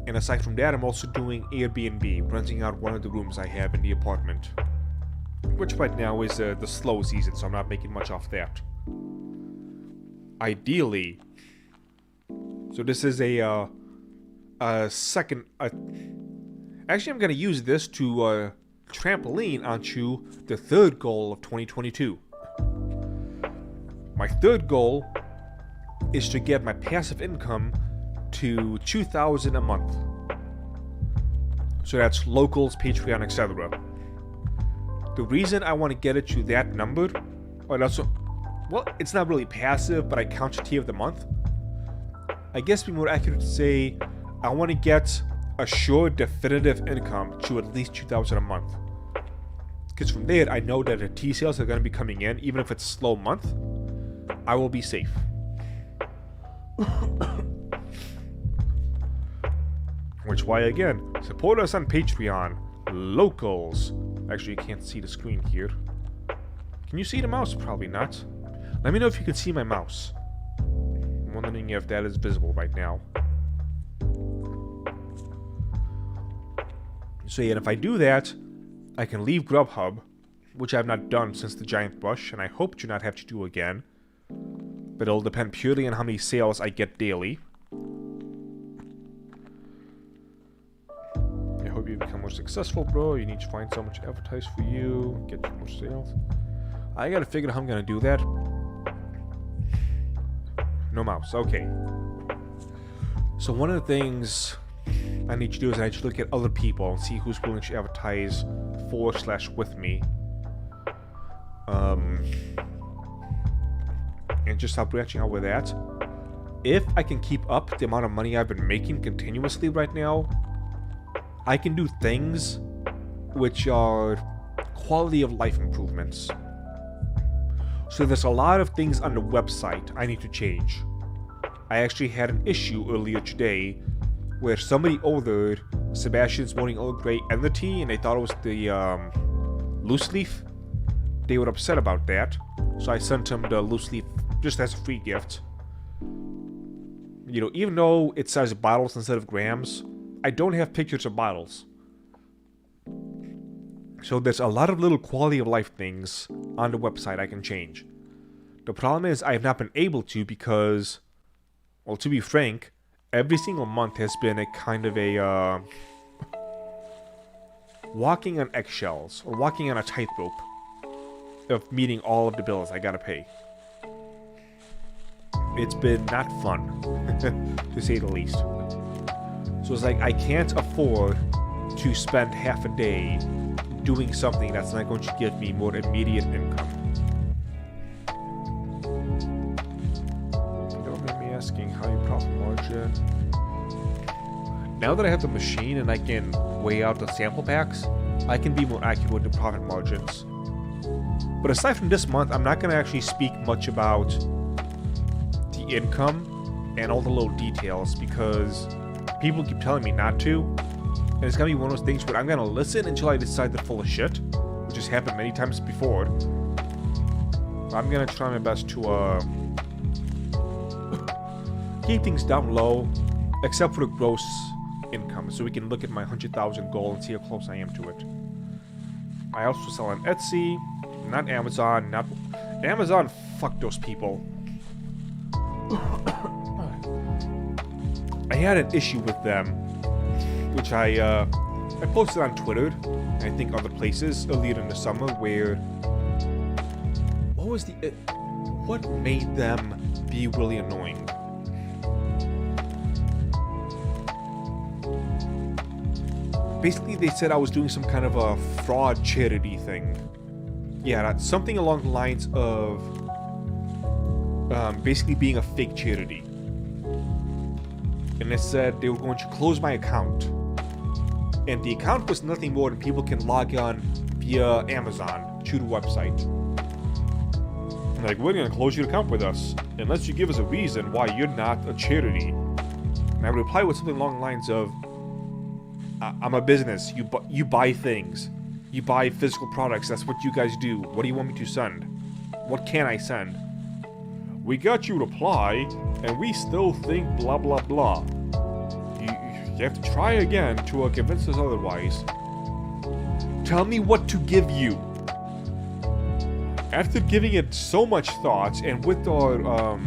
And aside from that, I'm also doing Airbnb, renting out one of the rooms I have in the apartment. Which right now is the slow season, so I'm not making much off that. Ideally, so this is a second... actually, I'm going to use this to trampoline onto the third goal of 2022. My third goal is to get my passive income to $2,000 a month. So that's locals, Patreon, etc. The reason I want to get it to that number, or that's well, it's not really passive, but I count the tea of the month. I guess it'd be more accurate to say I want to get a sure, definitive income to at least $2,000 a month. Because from there, I know that the tea sales are going to be coming in, even if it's a slow month. I will be safe. Which why again, support us on Patreon, locals. Actually, you can't see the screen here. Can you see the mouse? Probably not. Let me know if you can see my mouse. I'm wondering if that is visible right now. So yeah, and if I do that, I can leave Grubhub, which I've not done since the giant rush, and I hope to not have to do again. but it'll depend purely on how many sales I get daily. I hope you become more successful, bro. You need to find someone to advertise for you, get you more sales. I gotta figure out how I'm gonna do that. No mouse, okay. So one of the things I need to do is I need to look at other people and see who's willing to advertise for/with me. And just stop branching out with that. If I can keep up the amount of money I've been making continuously right now, I can do things which are quality of life improvements. So there's a lot of things on the website I need to change. I actually had an issue earlier today where somebody ordered Sebastian's Morning Earl Grey and the tea, and they thought it was the loose leaf. They were upset about that, so I sent him the loose leaf just as a free gift. You know, even though it says bottles instead of grams, I don't have pictures of bottles. So there's a lot of little quality of life things on the website I can change. The problem is I have not been able to because, well, to be frank, every single month has been a kind of a walking on eggshells or walking on a tightrope of meeting all of the bills I gotta pay. It's been not fun, to say the least. So it's like I can't afford to spend half a day doing something that's not going to give me more immediate income. Don't mind me asking how you profit margin. Now that I have the machine and I can weigh out the sample packs, I can be more accurate with the profit margins. But aside from this month, I'm not going to actually speak much about the income and all the little details because people keep telling me not to. And it's going to be one of those things where I'm going to listen until I decide they're full of shit, which has happened many times before. I'm going to try my best to keep things down low, except for the gross income, so we can look at my 100,000 goal and see how close I am to it. I also sell on Etsy, not Amazon, not... Amazon, fuck those people. I had an issue with them, which I posted on Twitter, and I think other places, earlier in the summer, where... What made them be really annoying? Basically, they said I was doing some kind of a fraud charity thing. Yeah, that's something along the lines of basically being a fake charity. And it said they were going to close my account. And the account was nothing more than people can log on via Amazon to the website. And like, we're going to close your account with us unless you give us a reason why you're not a charity. And I reply with something along the lines of, I'm a business. You buy things. You buy physical products. That's what you guys do. What do you want me to send? What can I send? We got you reply, and we still think blah blah blah. You have to try again to convince us otherwise. Tell me what to give you. After giving it so much thought, and with our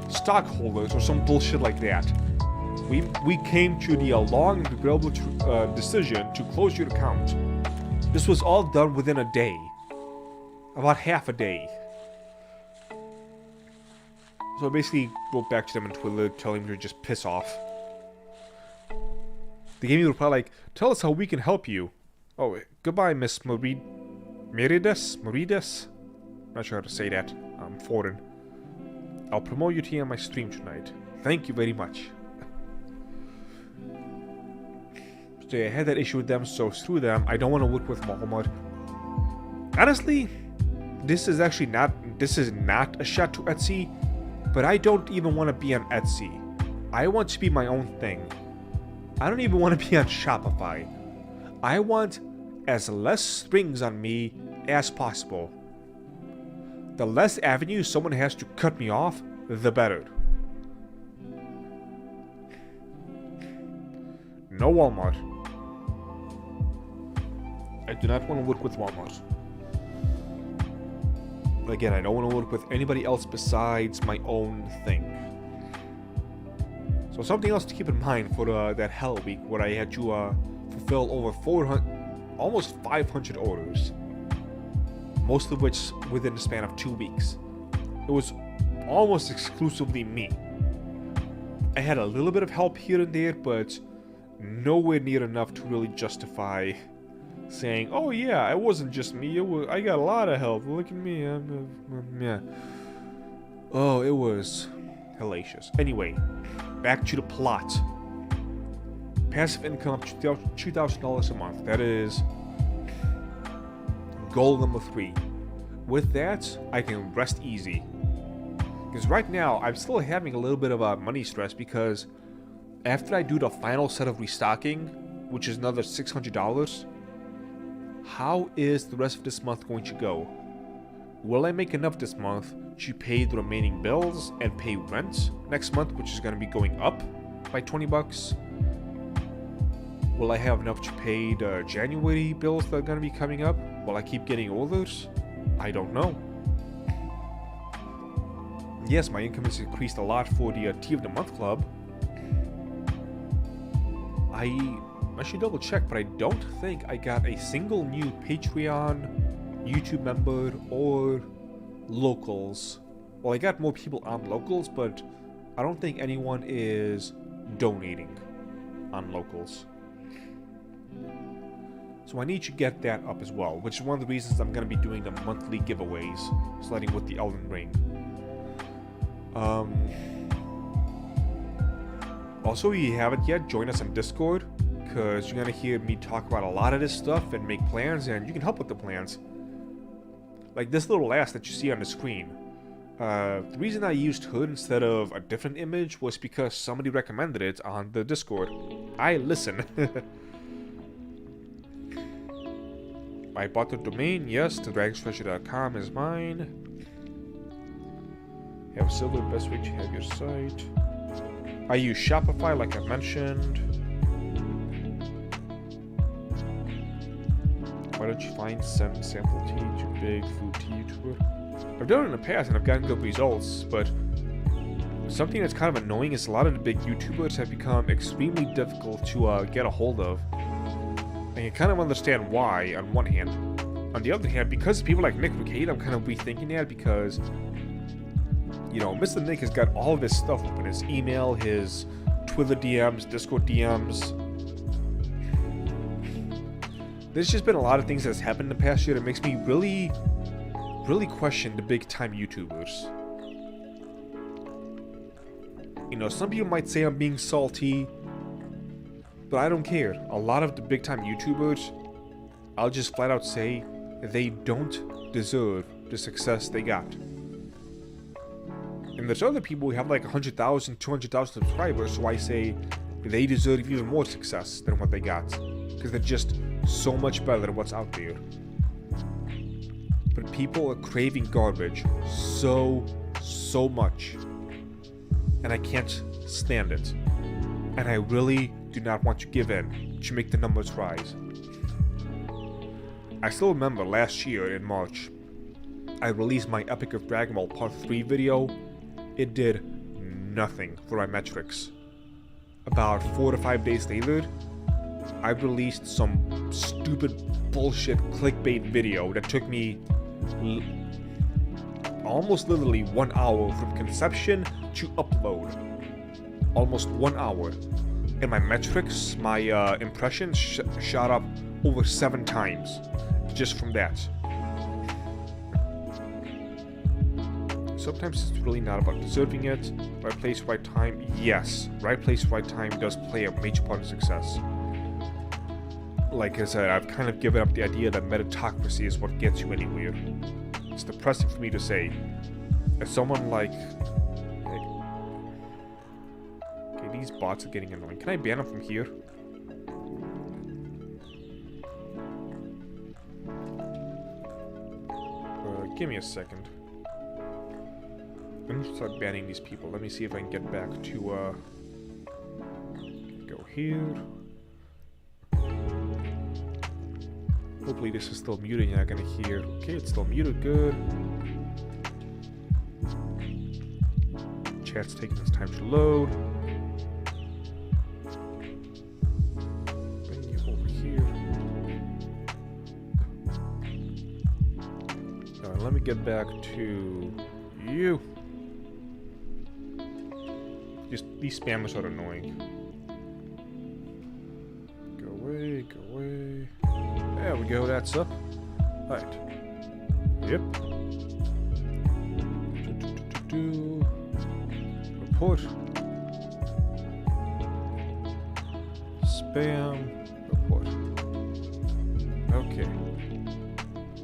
stockholders or some bullshit like that, we came to the long and regrettable decision to close your account. This was all done within a day. About half a day. So I basically wrote back to them on Twitter telling them to just piss off. They gave me a reply like, tell us how we can help you. Oh, goodbye, Miss Merides? Not sure how to say that. I'm foreign. I'll promote you to on my stream tonight. Thank you very much. So I had that issue with them, so screw them. I don't want to work with Walmart. Honestly, this is not a shot to Etsy, but I don't even want to be on Etsy. I want to be my own thing. I don't even want to be on Shopify. I want as less strings on me as possible. The less avenues someone has to cut me off, the better. No Walmart. I do not want to work with Walmart. Again, I don't want to work with anybody else besides my own thing. So something else to keep in mind for that hell week where I had to fulfill over 400, almost 500 orders. Most of which within the span of 2 weeks. It was almost exclusively me. I had a little bit of help here and there, but nowhere near enough to really justify saying, oh yeah, it wasn't just me, I got a lot of help, look at me, yeah. Oh, it was hellacious. Anyway, back to the plot. Passive income of $2,000 a month. That is goal number 3. With that, I can rest easy. Because right now, I'm still having a little bit of a money stress because after I do the final set of restocking, which is another $600, how is the rest of this month going to go? Will I make enough this month to pay the remaining bills and pay rent next month, which is going to be going up by 20 bucks? Will I have enough to pay the January bills that are going to be coming up? Will I keep getting orders? I don't know. Yes, my income has increased a lot for the Tea of the Month Club. I should double check, but I don't think I got a single new Patreon, YouTube member, or locals. Well, I got more people on locals, but I don't think anyone is donating on locals. So I need to get that up as well, which is one of the reasons I'm going to be doing the monthly giveaways, starting with the Elden Ring. Also, if you haven't yet, join us on Discord, because you're going to hear me talk about a lot of this stuff and make plans, and you can help with the plans. Like this little ass that you see on the screen. The reason I used Hood instead of a different image was because somebody recommended it on the Discord. I listen. I bought the domain, yes, the dragonsfresh.com is mine. Have silver, best way to have your site. I use Shopify like I mentioned. Why don't you find send sample tea to big food tea YouTuber? I've done it in the past and I've gotten good results, but something that's kind of annoying is a lot of the big YouTubers have become extremely difficult to get a hold of. And you kind of understand why on one hand. On the other hand, because people like Nick Ricade, I'm kind of rethinking that because, you know, Mr. Nick has got all of his stuff open. His email, his Twitter DMs, Discord DMs. There's just been a lot of things that's happened in the past year that makes me really question the big time YouTubers. You know, some people might say I'm being salty, but I don't care. A lot of the big time YouTubers, I'll just flat out say, they don't deserve the success they got. And there's other people who have like 100,000, 200,000 subscribers, so I say they deserve even more success than what they got. Because they're just so much better than what's out there. But people are craving garbage so much. And I can't stand it. And I really do not want to give in to make the numbers rise. I still remember last year in March, I released my Epic of Dragon Ball Part 3 video. It did nothing for my metrics. About 4 to 5 days later, I released some stupid bullshit clickbait video that took me almost literally 1 hour from conception to upload. Almost 1 hour. And my metrics, my impressions shot up over 7 times just from that. Sometimes it's really not about deserving it. Right place, right time. Yes, right place, right time does play a major part of success. Like I said, I've kind of given up the idea that meritocracy is what gets you anywhere. It's depressing for me to say. As someone like... Okay, these bots are getting annoying. Can I ban them from here? Give me a second. I'm gonna start banning these people. Let me see if I can get back to, go here. Hopefully this is still muted, you're not gonna hear. Okay, it's still muted, good. Chat's taking its time to load. Bring you over here. Alright, let me get back to you. Just these spammers are annoying. Go away, go away. There we go, that's up. Right. Yep. Report. Spam. Report. Okay.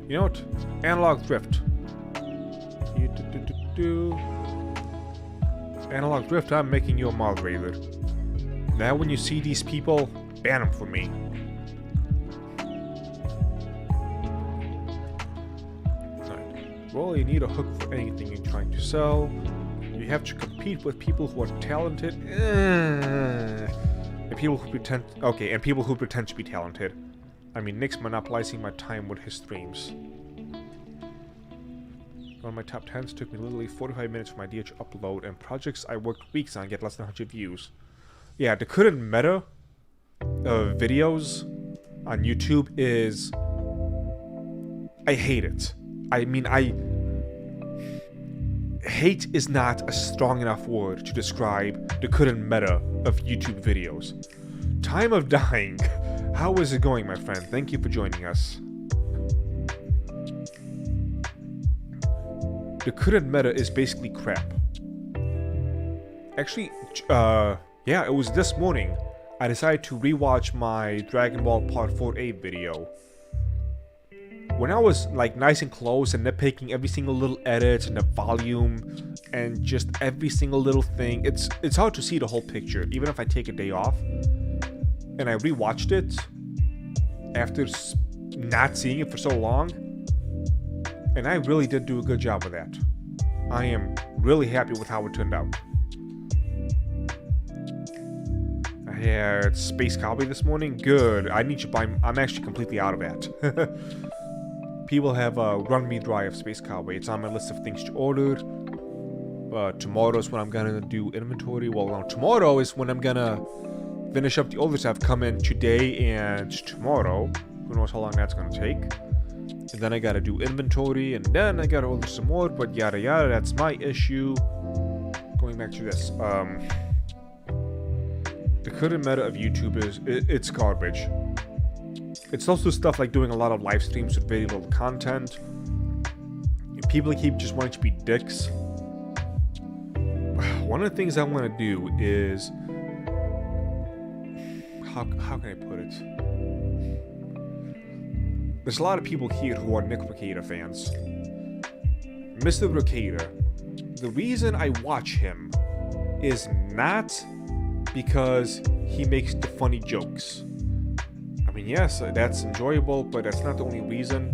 You know what? Analog drift. Analog drift, I'm making you a moderator. Now when you see these people, ban them for me. Right. Well, you need a hook for anything you're trying to sell. You have to compete with people who are talented. And people who pretend... Okay, and people who pretend to be talented. I mean, Nick's monopolizing my time with his streams. One of my top 10s took me literally 45 minutes for my idea to upload, and projects I worked weeks on get less than 100 views. Yeah, the current meta of videos on YouTube is... I hate it. I mean, hate is not a strong enough word to describe the current meta of YouTube videos. Time of dying. How is it going, my friend? Thank you for joining us. The current meta is basically crap. Actually, yeah, it was this morning. I decided to rewatch my Dragon Ball Part 4a video. When I was like nice and close and nitpicking every single little edit and the volume and just every single little thing, it's hard to see the whole picture, even if I take a day off. And I rewatched it after not seeing it for so long. And I really did do a good job with that. I am really happy with how it turned out. I had Space Cowboy this morning. Good. I need to buy... I'm actually completely out of that. People have run me dry of Space Cowboy. It's on my list of things to order. Tomorrow's when I'm gonna do inventory. Well, no, tomorrow is when I'm gonna finish up the older stuff. Come in today and tomorrow. Who knows how long that's gonna take. And then I gotta do inventory, and then I gotta order some more, but yada yada, that's my issue. Going back to this, the current meta of YouTube is, it's garbage. It's also stuff like doing a lot of live streams with very little content. People keep just wanting to be dicks. One of the things I want to do is... How can I put it? There's a lot of people here who are Nick Recader fans. Mr. Recader, the reason I watch him is not because he makes the funny jokes. I mean, yes, that's enjoyable, but that's not the only reason.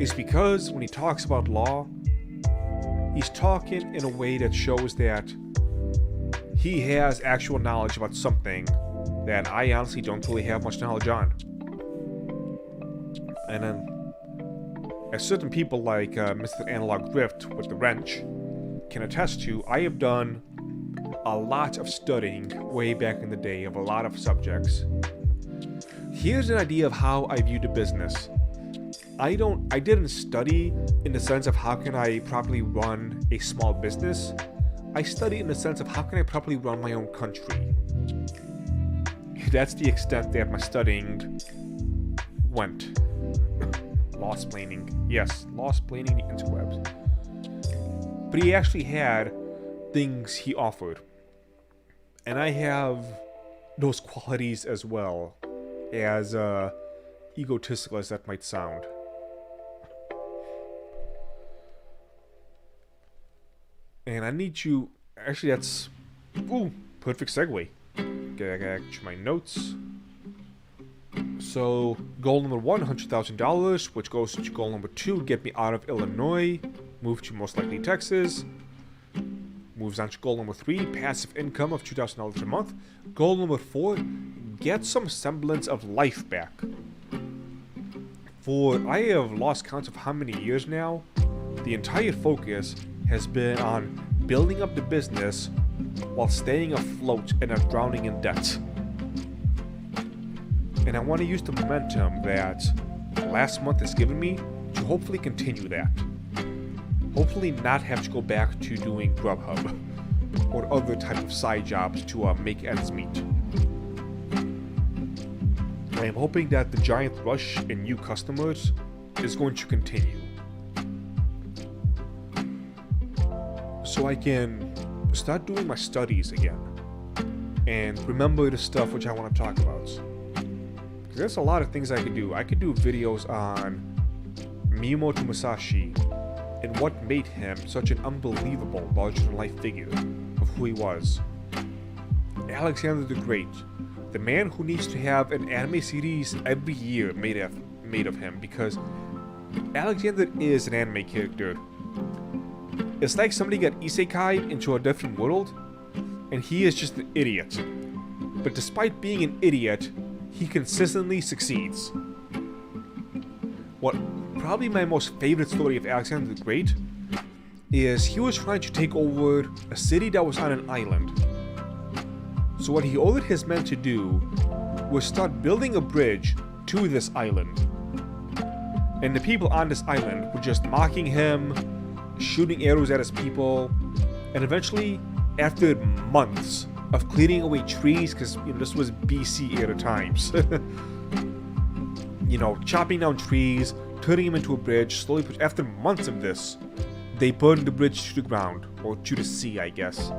It's because when he talks about law, he's talking in a way that shows that he has actual knowledge about something that I honestly don't really have much knowledge on. And then, as certain people like Mr. Analog Drift with the wrench can attest to, I have done a lot of studying way back in the day of a lot of subjects. Here's an idea of how I view the business. I didn't study in the sense of how can I properly run a small business. I study in the sense of how can I properly run my own country. That's the extent that my studying went. Law-splaining. Yes, law-splaining the interwebs. But he actually had things he offered. And I have those qualities as well, as egotistical as that might sound. And I need you... Actually, that's... Ooh, perfect segue. Okay, I gotta get my notes. So, goal number 1, $100,000, which goes to goal number 2, get me out of Illinois, move to most likely Texas. Moves on to goal number 3, passive income of $2,000 a month. Goal number 4, get some semblance of life back. For I have lost count of how many years now. The entire focus has been on building up the business while staying afloat and not drowning in debt. And I want to use the momentum that last month has given me to hopefully continue that. Hopefully not have to go back to doing Grubhub or other type of side jobs to make ends meet. I am hoping that the giant rush in new customers is going to continue, so I can start doing my studies again and remember the stuff which I want to talk about. Because there's a lot of things I could do. I could do videos on Miyamoto Musashi and what made him such an unbelievable larger-than-life figure of who he was. Alexander the Great, the man who needs to have an anime series every year made of him, because Alexander is an anime character. It's like somebody got isekai into a different world, and he is just an idiot. But despite being an idiot, he consistently succeeds. What probably my most favorite story of Alexander the Great is he was trying to take over a city that was on an island. So what he ordered his men to do was start building a bridge to this island. And the people on this island were just mocking him, shooting arrows at his people, and eventually, after months of clearing away trees, because this was BC era times, chopping down trees, turning them into a bridge, slowly, after months of this, they burned the bridge to the ground, or to the sea, I guess.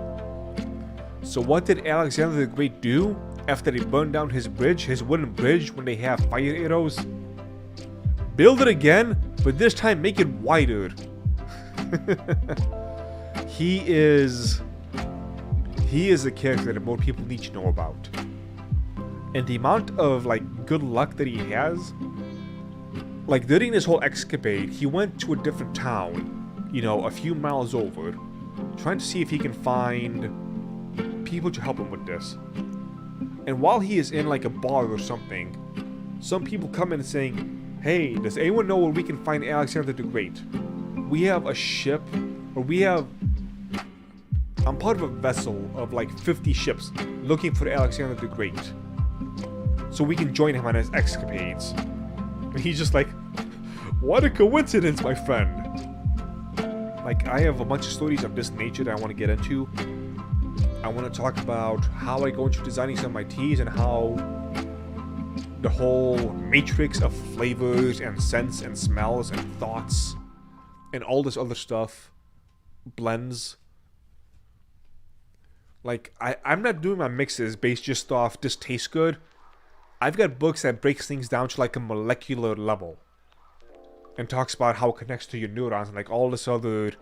So what did Alexander the Great do after they burned down his bridge, his wooden bridge, when they have fire arrows? Build it again, but this time make it wider. He is a character that more people need to know about. And the amount of good luck that he has, during this whole escapade, he went to a different town, a few miles over, trying to see if he can find people to help him with this. And while he is in a bar or something, some people come in saying, "Hey, does anyone know where we can find Alexander the Great? We have a ship, or I'm part of a vessel of 50 ships looking for Alexander the Great, so we can join him on his escapades." And he's just like, "What a coincidence, my friend." I have a bunch of stories of this nature that I want to get into. I want to talk about how I go into designing some of my teas and how the whole matrix of flavors and scents and smells and thoughts and all this other stuff blends. I'm not doing my mixes based just off this tastes good. I've got books that breaks things down to a molecular level and talks about how it connects to your neurons and all this other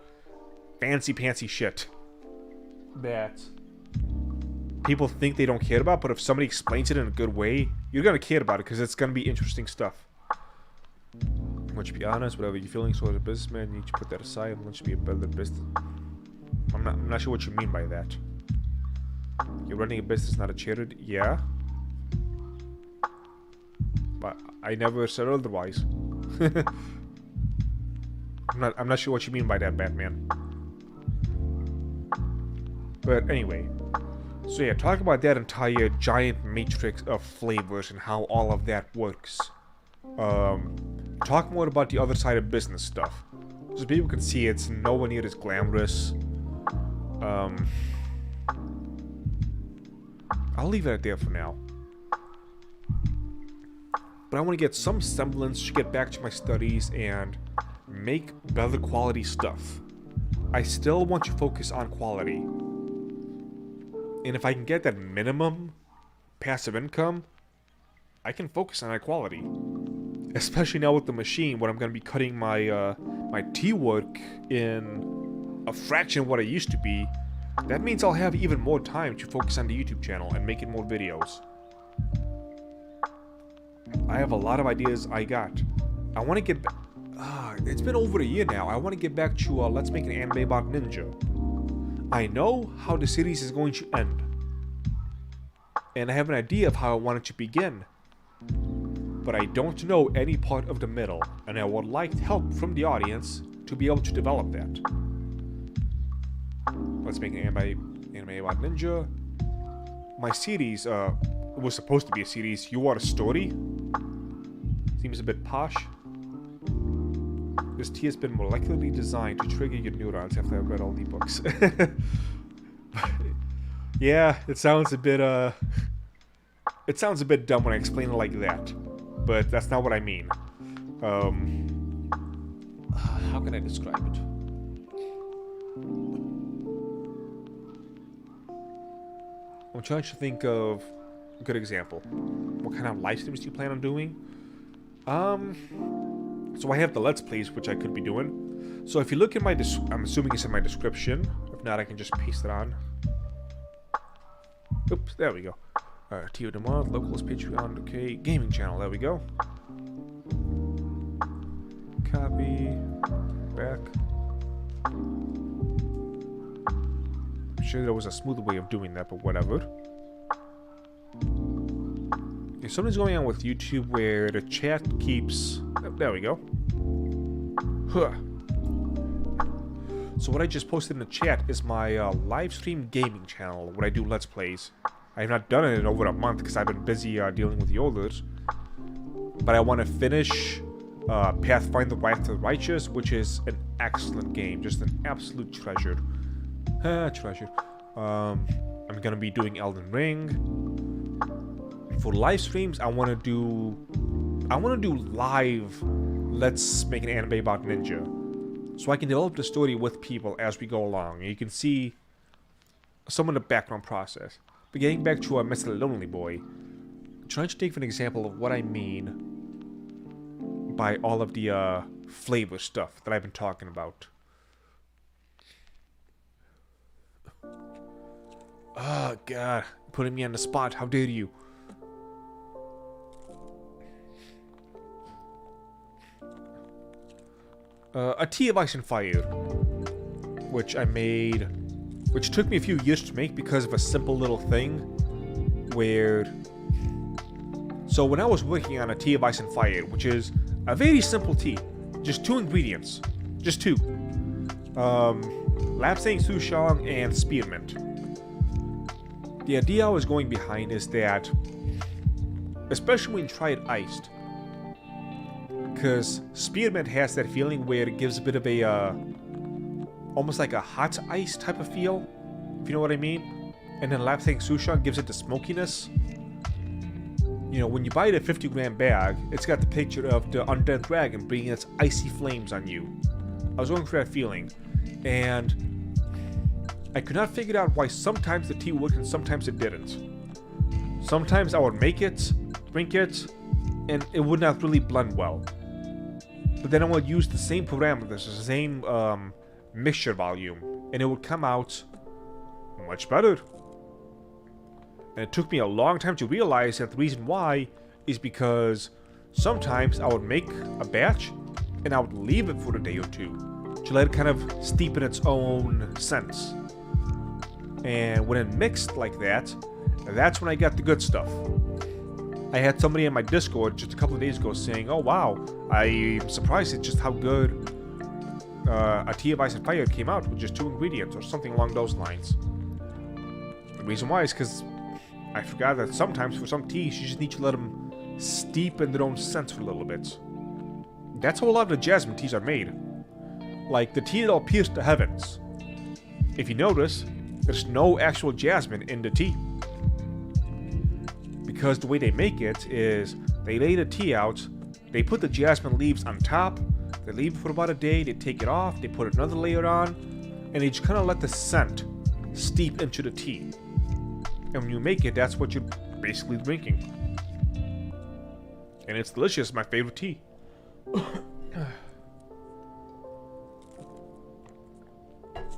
fancy shit that people think they don't care about, but if somebody explains it in a good way, you're gonna care about it because it's gonna be interesting stuff. Let's be honest, whatever you're feeling towards a businessman, you need to put that aside and let's be a better business. I'm not sure what you mean by that. You're running a business, not a charity? Yeah. But I never said otherwise. I'm not sure what you mean by that, Batman. But anyway. So yeah, talk about that entire giant matrix of flavors and how all of that works. Talk more about the other side of business stuff, so people can see it's nowhere near as glamorous. I'll leave it there for now. But I want to get some semblance to get back to my studies and make better quality stuff. I still want to focus on quality. And if I can get that minimum passive income, I can focus on high quality. Especially now with the machine, when I'm going to be cutting my my tea work in a fraction of what it used to be. That means I'll have even more time to focus on the YouTube channel and making more videos. I have a lot of ideas I got. I want to get back... it's been over a year now. I want to get back to let's make an anime about ninja. I know how the series is going to end. And I have an idea of how I want it to begin. But I don't know any part of the middle, and I would like help from the audience to be able to develop that. Let's make an anime about ninja. My series, was supposed to be a series. You Are a Story. Seems a bit posh. This tea has been molecularly designed to trigger your neurons after I've read all the books. Yeah, it sounds a bit dumb when I explain it like that. But that's not what I mean. How can I describe it? I'm trying to think of a good example. What kind of live streams do you plan on doing? So I have the Let's Plays, which I could be doing. So if you look in my I'm assuming it's in my description. If not, I can just paste it on. Oops, there we go. Tio de month, locals, Patreon, okay, gaming channel, there we go. Copy, back. I'm sure there was a smoother way of doing that, but whatever. Okay, something's going on with YouTube where the chat keeps... Oh, there we go. Huh. So what I just posted in the chat is my Livestream gaming channel, where I do Let's Plays. I have not done it in over a month because I've been busy dealing with the others. But I want to finish Pathfinder: Wrath of the Righteous, which is an excellent game, just an absolute treasure. Treasure. I'm gonna be doing Elden Ring. For live streams, I want to do live. Let's make an anime about ninja, so I can develop the story with people as we go along. And you can see some of the background process. But getting back to Mr. Lonely Boy, I'm trying to take an example of what I mean by all of the flavor stuff that I've been talking about. Oh God, putting me on the spot. How dare you? A tea of ice and fire, which I made, which took me a few years to make because of a simple little thing where... So when I was working on a tea of ice and fire, which is a very simple tea, just 2 ingredients, just 2. Lapsang Souchong and spearmint. The idea I was going behind is that, especially when you try it iced, because spearmint has that feeling where it gives a bit of a, almost like a hot ice type of feel, if you know what I mean. And then Lapsang Souchong gives it the smokiness. You know, when you buy the 50-gram bag, it's got the picture of the undead dragon bringing its icy flames on you. I was going for that feeling, and I could not figure out why sometimes the tea worked and sometimes it didn't. Sometimes I would make it, drink it, and it would not really blend well. But then I would use the same parameters, the same mixture volume, and it would come out much better. And it took me a long time to realize that the reason why is because sometimes I would make a batch and I would leave it for a day or 2 to let it kind of steep in its own scents. And when it mixed like that, that's when I got the good stuff. I had somebody in my Discord just a couple of days ago saying, "Oh wow, I'm surprised at just how good a tea of ice and fire came out with just 2 ingredients," or something along those lines. The reason why is because I forgot that sometimes for some teas you just need to let them steep in their own scents for a little bit. That's how a lot of the jasmine teas are made. Like the tea that'll pierce the heavens. If you notice, there's no actual jasmine in the tea. Because the way they make it is, they lay the tea out, they put the jasmine leaves on top, they leave it for about a day, they take it off, they put another layer on, and they just kind of let the scent steep into the tea. And when you make it, that's what you're basically drinking. And it's delicious, my favorite tea.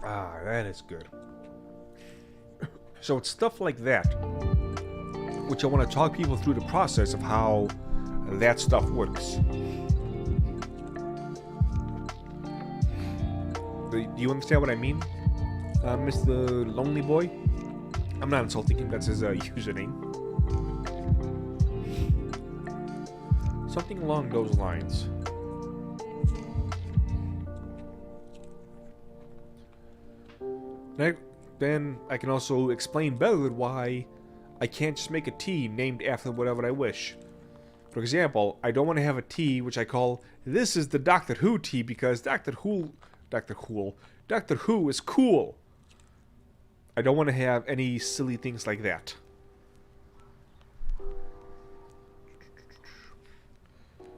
Ah, that is good. So it's stuff like that, which I want to talk people through the process of how that stuff works. Do you understand what I mean, Mr. Lonely Boy? I'm not insulting him, that's his username. Something along those lines. then I can also explain better why I can't just make a tea named after whatever I wish. For example, I don't want to have a tea which I call, this is the Doctor Who tea because Doctor Who is cool. I don't want to have any silly things like that.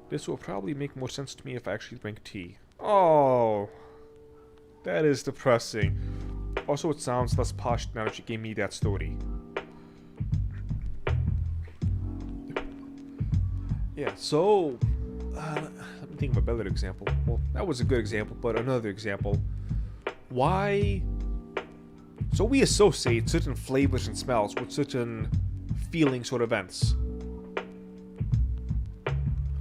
This will probably make more sense to me if I actually drink tea. Oh, that is depressing. Also, it sounds less posh now that you gave me that story. Yeah, so let me think of a better example. Well, that was a good example, but another example. Why? So we associate certain flavors and smells with certain feelings or events.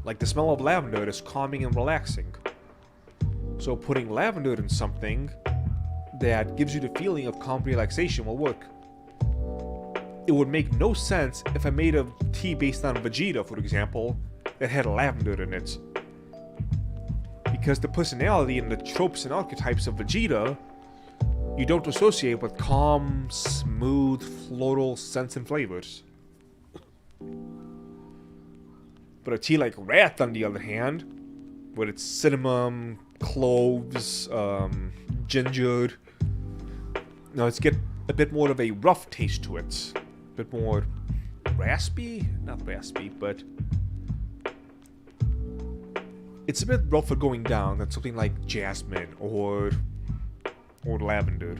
Like the smell of lavender is calming and relaxing. So putting lavender in something that gives you the feeling of calm relaxation will work. It would make no sense if I made a tea based on Vegeta, for example, that had lavender in it. Because the personality and the tropes and archetypes of Vegeta, you don't associate with calm, smooth, floral scents and flavors. But a tea like Wrath, on the other hand, with its cinnamon, cloves, ginger, it's get a bit more of a rough taste to it. A bit more raspy? Not raspy, but it's a bit rougher going down than something like jasmine or lavender.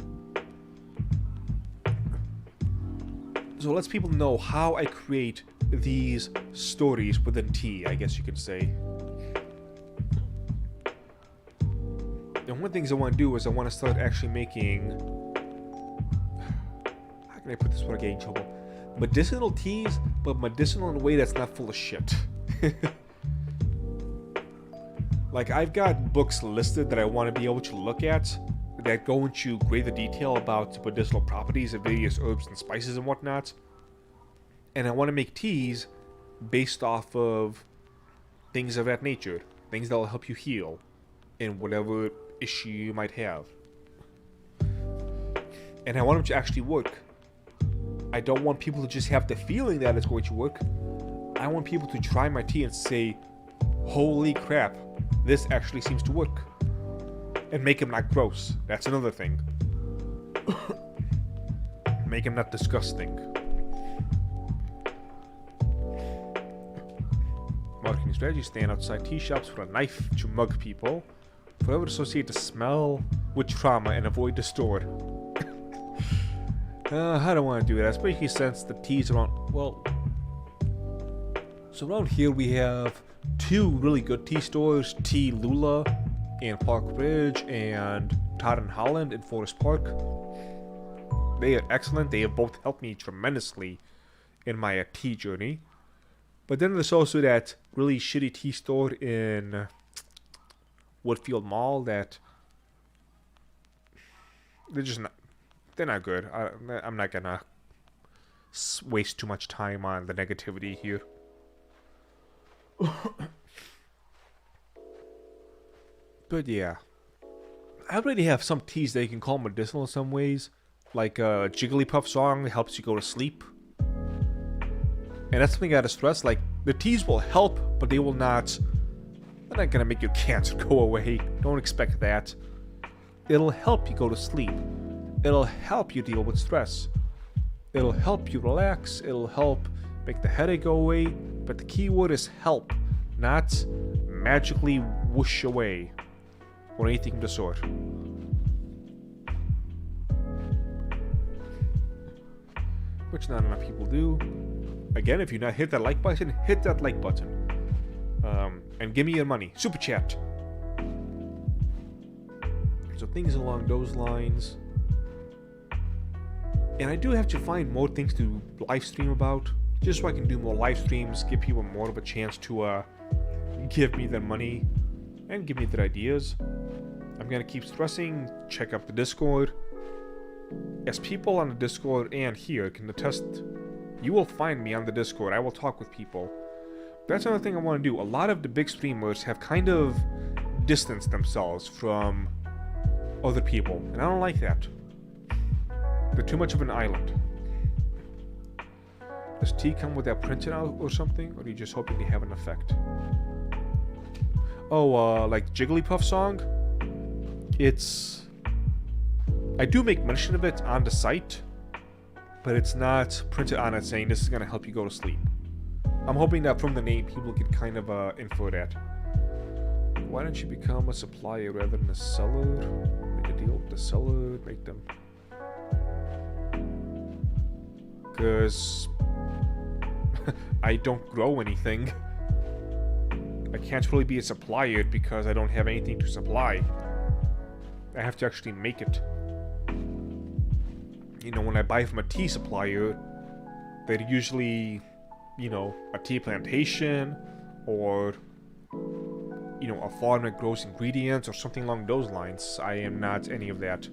So it lets people know how I create these stories within tea, I guess you could say. And one of the things I want to do is I want to start actually making... How can I put this without getting in trouble? Medicinal teas, but medicinal in a way that's not full of shit. Like, I've got books listed that I want to be able to look at that go into greater detail about the medicinal properties of various herbs and spices and whatnot. And I want to make teas based off of things of that nature. Things that will help you heal in whatever issue you might have. And I want them to actually work. I don't want people to just have the feeling that it's going to work. I want people to try my tea and say, holy crap, this actually seems to work. And make them not gross. That's another thing. Make them not disgusting. Marketing strategy: stand outside tea shops with a knife to mug people. Forever associate the smell with trauma and avoid the store. I don't want to do that, especially since the teas around... Well... So around here we have two really good tea stores. Tea Lula in Park Ridge and Todd and Holland in Forest Park. They are excellent. They have both helped me tremendously in my tea journey. But then there's also that really shitty tea store in Woodfield Mall that they're not good. I'm not gonna waste too much time on the negativity here. But yeah, I already have some teas that you can call medicinal in some ways, like a Jigglypuff song that helps you go to sleep. And that's something I gotta stress, like, the teas will help, but they're not gonna make your cancer go away. Don't expect that. It'll help you go to sleep. It'll help you deal with stress. It'll help you relax. It'll help make the headache go away. But the key word is help, not magically whoosh away or anything of the sort. Which not enough people do. Again, if you've not hit that like button, hit that like button. And give me your money. Super chat. So things along those lines. And I do have to find more things to live stream about, just so I can do more live streams, give people more of a chance to give me their money and give me their ideas. I'm gonna keep stressing, check out the Discord. As people on the Discord and here can attest, you will find me on the Discord. I will talk with people. That's another thing I want to do. A lot of the big streamers have kind of distanced themselves from other people, and I don't like that. They're too much of an island. Does tea come with that printed out or something? Or are you just hoping to have an effect? Oh, like Jigglypuff song? It's... I do make mention of it on the site, but it's not printed on it saying this is going to help you go to sleep. I'm hoping that from the name people get kind of info that. Why don't you become a supplier rather than a seller? Make a deal with the seller, make them... Because... I don't grow anything. I can't really be a supplier because I don't have anything to supply. I have to actually make it. You know, when I buy from a tea supplier, they're usually, you know, a tea plantation or, you know, a farm that grows ingredients or something along those lines. I am not any of that.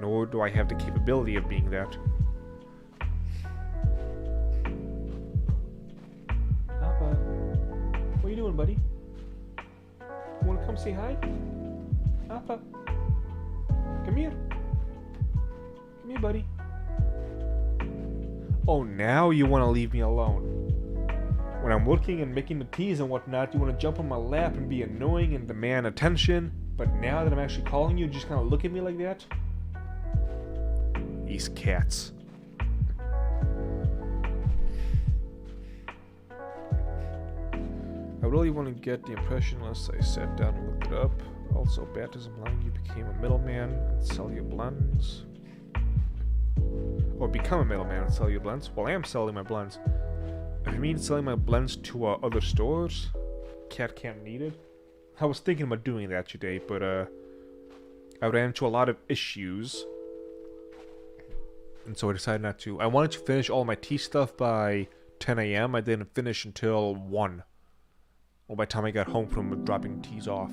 Nor do I have the capability of being that. Papa, what are you doing, buddy? You want to come say hi? Papa, come here. Come here, buddy. Oh, now you want to leave me alone. When I'm working and making the teas and whatnot, you want to jump on my lap and be annoying and demand attention. But now that I'm actually calling you, just kind of look at me like that? These cats. I really want to get the impression unless I sat down and looked it up. Also, baptism line, you became a middleman and sell your blends. Or become a middleman and sell your blends. Well, I am selling my blends. If you mean selling my blends to other stores, cat camp needed. I was thinking about doing that today, but I ran into a lot of issues. And so I decided not to. I wanted to finish all my tea stuff by 10 a.m. I didn't finish until 1. Well, by the time I got home from dropping teas off.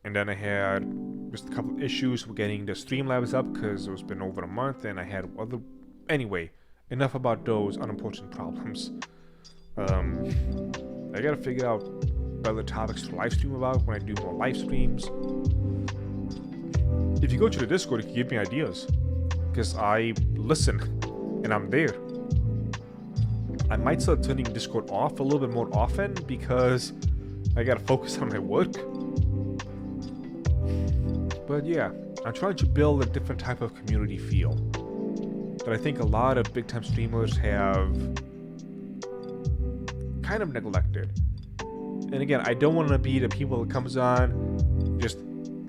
And then I had just a couple of issues with getting the Streamlabs up because it's been over a month and I had other... Anyway, enough about those unimportant problems. I gotta figure out other topics to live stream about when I do more live streams. If you go to the Discord, you can give me ideas. Because I listen and I'm there. I might start turning Discord off a little bit more often because I gotta focus on my work. But yeah, I'm trying to build a different type of community feel that I think a lot of big time streamers have kind of neglected. And again, I don't want to be the people that comes on just,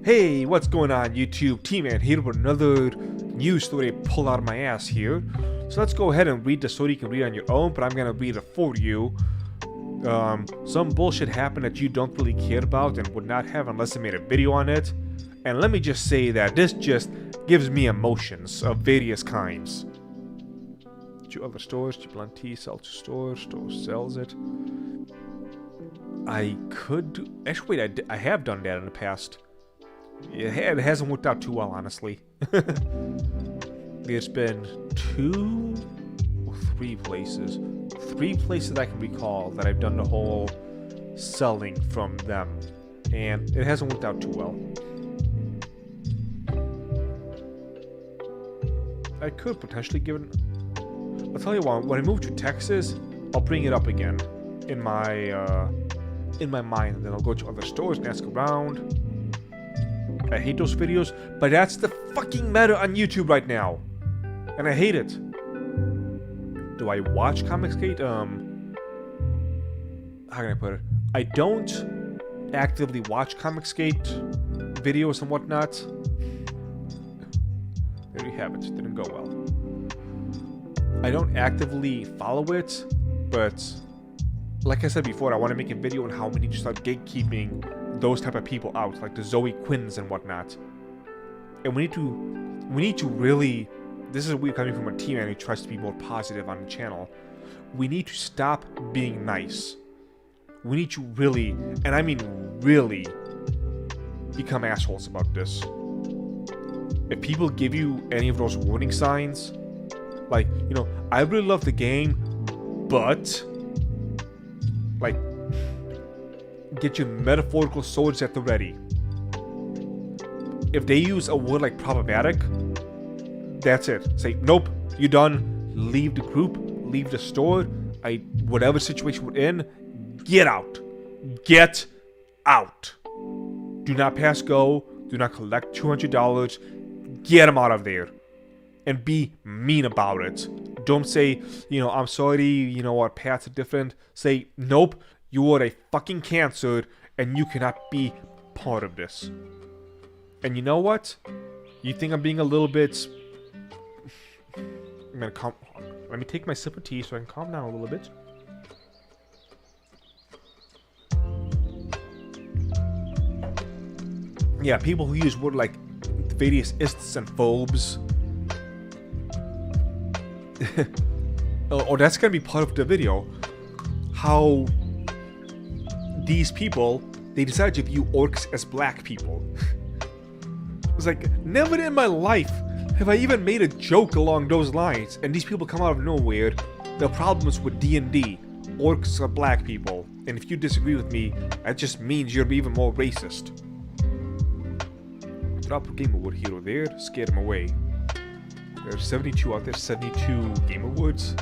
hey, what's going on YouTube? T-Man here with another news story I pulled out of my ass here. So let's go ahead and read the story you can read on your own, but I'm going to read it for you. Some bullshit happened that you don't really care about and would not have unless I made a video on it. And let me just say that this just gives me emotions of various kinds. To other stores, to blend tea, sell to stores, store sells it. I could do... Actually, wait, I have done that in the past. It hasn't worked out too well, honestly. There's been 2 or 3 places. 3 places I can recall that I've done the whole selling from them. And it hasn't worked out too well. I could potentially give it... I'll tell you what, when I move to Texas, I'll bring it up again in my mind, and then I'll go to other stores and ask around. I hate those videos, but that's the fucking meta on YouTube right now, and I hate it. Do I watch Comicsgate? How can I put it? I don't actively watch Comicsgate videos and whatnot. There you have it. Didn't go well. I don't actively follow it, but like I said before, I want to make a video on how we need to start gatekeeping those type of people out, like the Zoe Quinns and whatnot. And we need to really, this is weird coming from a team who tries to be more positive on the channel. We need to stop being nice. We need to really, and I mean really, become assholes about this. If people give you any of those warning signs, like, you know, I really love the game, but, like, get your metaphorical swords at the ready. if they use a word like problematic, that's it. Say, nope, you're done. Leave the group, leave the store. Whatever situation we're in, get out. Get out. Do not pass go. Do not collect $200. Get them out of there. And be mean about it. Don't say, I'm sorry, our paths are different. Say, nope, you are a fucking cancer and you cannot be part of this. And you know what? You think I'm being a little bit... I'm gonna calm... Let me take my sip of tea so I can calm down a little bit. Yeah, people who use words like various ists and phobes. Oh, that's gonna be part of the video. How these people, they decided to view orcs as black people. It's like, never in my life have I even made a joke along those lines, and these people come out of nowhere. The problems with D&D, orcs are black people, and if you disagree with me, that just means you're even more racist. Drop a Game Award hero there, scared him away. There's 72 out there, 72 Game Awards.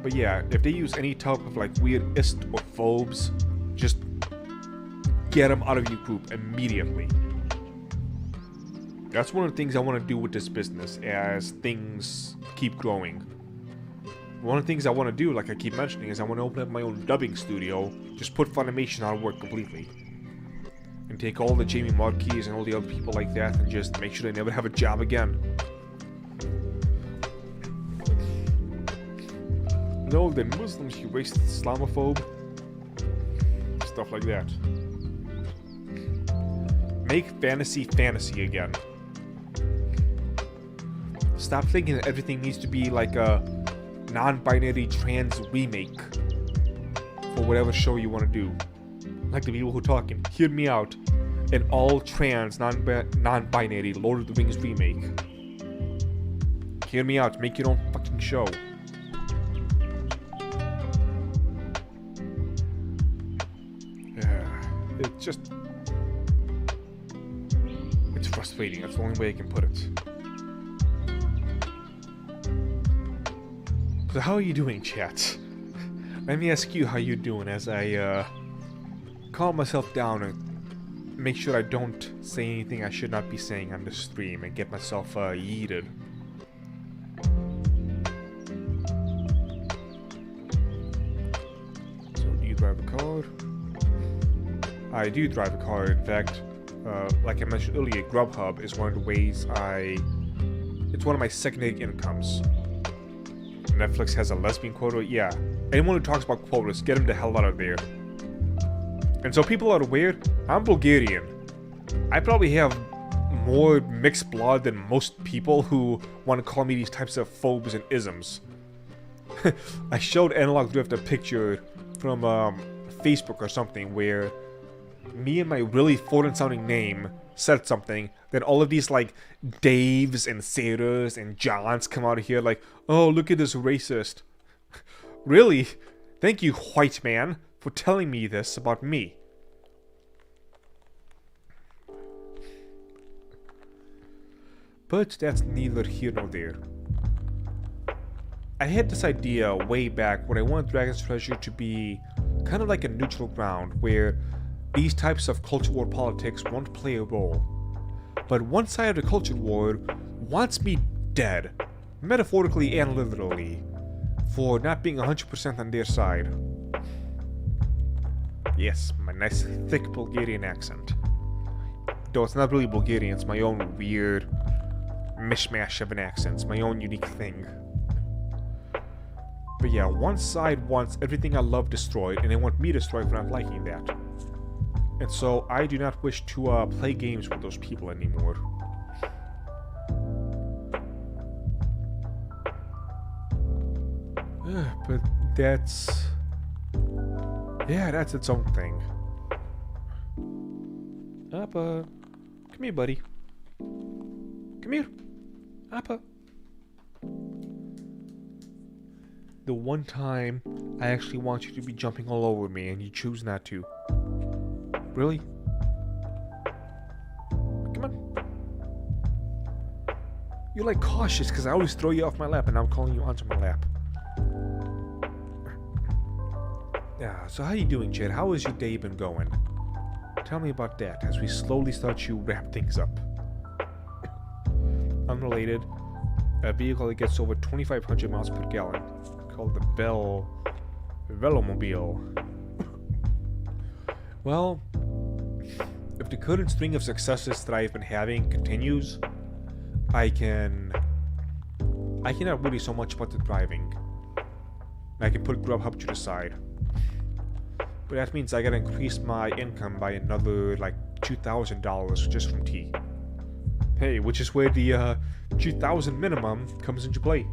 But yeah, if they use any type of like weird ist or phobes, just get them out of your group immediately. That's one of the things I want to do with this business as things keep growing. One of the things I want to do, like I keep mentioning, is I want to open up my own dubbing studio, just put Funimation out of work completely. And take all the Jamie Marquis and all the other people like that and just make sure they never have a job again. No, the Muslims, you racist Islamophobe. Stuff like that. Make fantasy again. Stop thinking that everything needs to be like a non-binary trans remake for whatever show you want to do. Like the people who are talking, hear me out. An all trans, non-binary Lord of the Rings remake. Hear me out, make your own fucking show. It's frustrating, that's the only way I can put it. So how are you doing, chat? Let me ask you how you're doing as I calm myself down and make sure I don't say anything I should not be saying on the stream and get myself yeeted. So, do you drive a car? I do drive a car. In fact, like I mentioned earlier, Grubhub is one of the ways it's one of my secondary incomes. Netflix has a lesbian quota. Yeah, anyone who talks about quotas, get them the hell out of there. And so people are aware, I'm Bulgarian. I probably have more mixed blood than most people who want to call me these types of phobes and isms. I showed Analog Drift a picture from Facebook or something where me and my really foreign sounding name said something, then all of these like Daves and Sarahs and Johns come out of here like, oh, look at this racist. Really? Thank you, white man, for telling me this about me. But that's neither here nor there. I had this idea way back when I wanted Dragon's Treasure to be kind of like a neutral ground where these types of culture war politics won't play a role. But one side of the culture war wants me dead, metaphorically and literally, for not being 100% on their side. Yes, my nice thick Bulgarian accent. Though it's not really Bulgarian, it's my own weird mishmash of an accent, it's my own unique thing. But yeah, one side wants everything I love destroyed, and they want me destroyed for not liking that. And so I do not wish to play games with those people anymore. But that's... yeah, that's its own thing. Appa. Come here, buddy. Come here. Appa. The one time I actually want you to be jumping all over me and you choose not to. Really? Come on. You're like cautious because I always throw you off my lap and I'm calling you onto my lap. Yeah, so how you doing, Chad? How has your day been going? Tell me about that as we slowly start to wrap things up. Unrelated, a vehicle that gets over 2,500 miles per gallon, called the Velomobile. Well, if the current string of successes that I've been having continues, I cannot worry so much about the driving. I can put Grubhub to the side. But that means I gotta increase my income by another, like, $2,000 just from tea. Hey, which is where the, $2,000 minimum comes into play.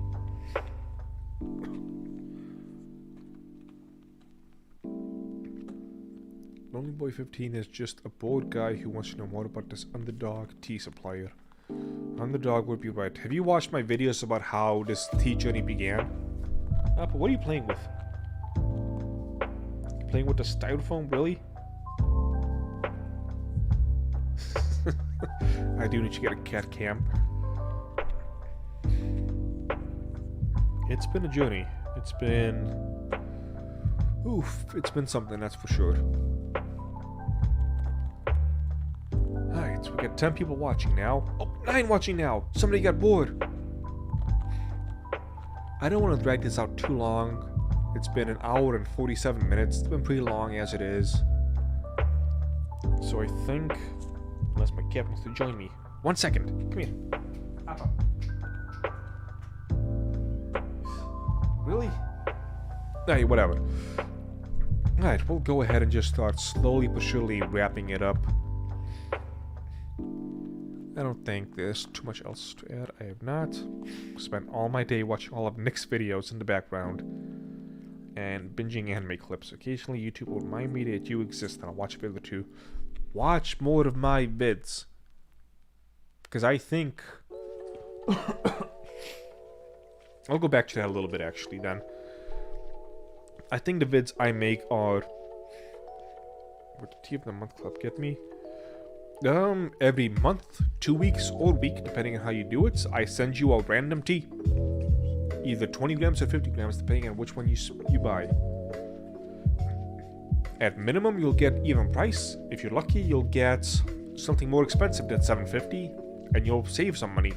Lonely Boy 15 is just a bored guy who wants to know more about this Underdog tea supplier. Underdog would be right. Have you watched my videos about how this tea journey began? But what are you playing with? You playing with the styrofoam, really? I do need to get a cat cam. It's been a journey. It's been... Oof, it's been something, that's for sure. Alright, so we got 10 people watching now. Oh, 9 watching now! Somebody got bored! I don't want to drag this out too long. It's been an hour and 47 minutes. It's been pretty long as it is. So I think... Unless my cat wants to join me. 1 second. Come here. Appa. Really? Alright, whatever. Alright, we'll go ahead and just start slowly but surely wrapping it up. I don't think there's too much else to add. I have not spent all my day watching all of Nick's videos in the background and binging anime clips. Occasionally YouTube will remind me that you exist and I'll watch a video or two. Watch more of my vids. Because I think... I'll go back to that a little bit actually then. I think the vids I make are... What did Tea of the Month Club get me? Every month, 2 weeks, or week, depending on how you do it, I send you a random tea. Either 20 grams or 50 grams, depending on which one you buy. At minimum, you'll get even price. If you're lucky, you'll get something more expensive than $7.50, and you'll save some money.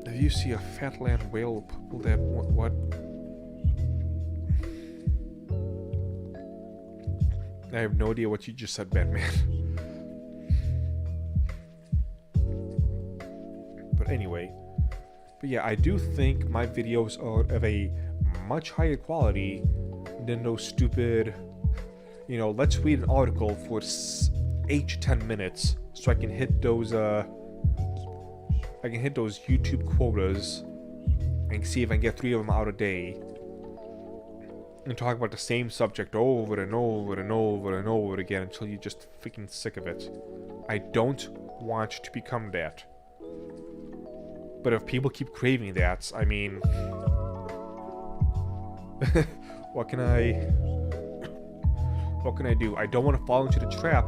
If you see a fat land whale, pull that what? I have no idea what you just said, Batman. But anyway. But yeah, I do think my videos are of a much higher quality than those stupid, you know, let's read an article for 8 to 10 minutes so I can hit those, YouTube quotas and see if I can get 3 of them out a day. And talk about the same subject over and over and over and over again until you're just freaking sick of it. I don't want to become that. But if people keep craving that, I mean... What can I do? I don't want to fall into the trap.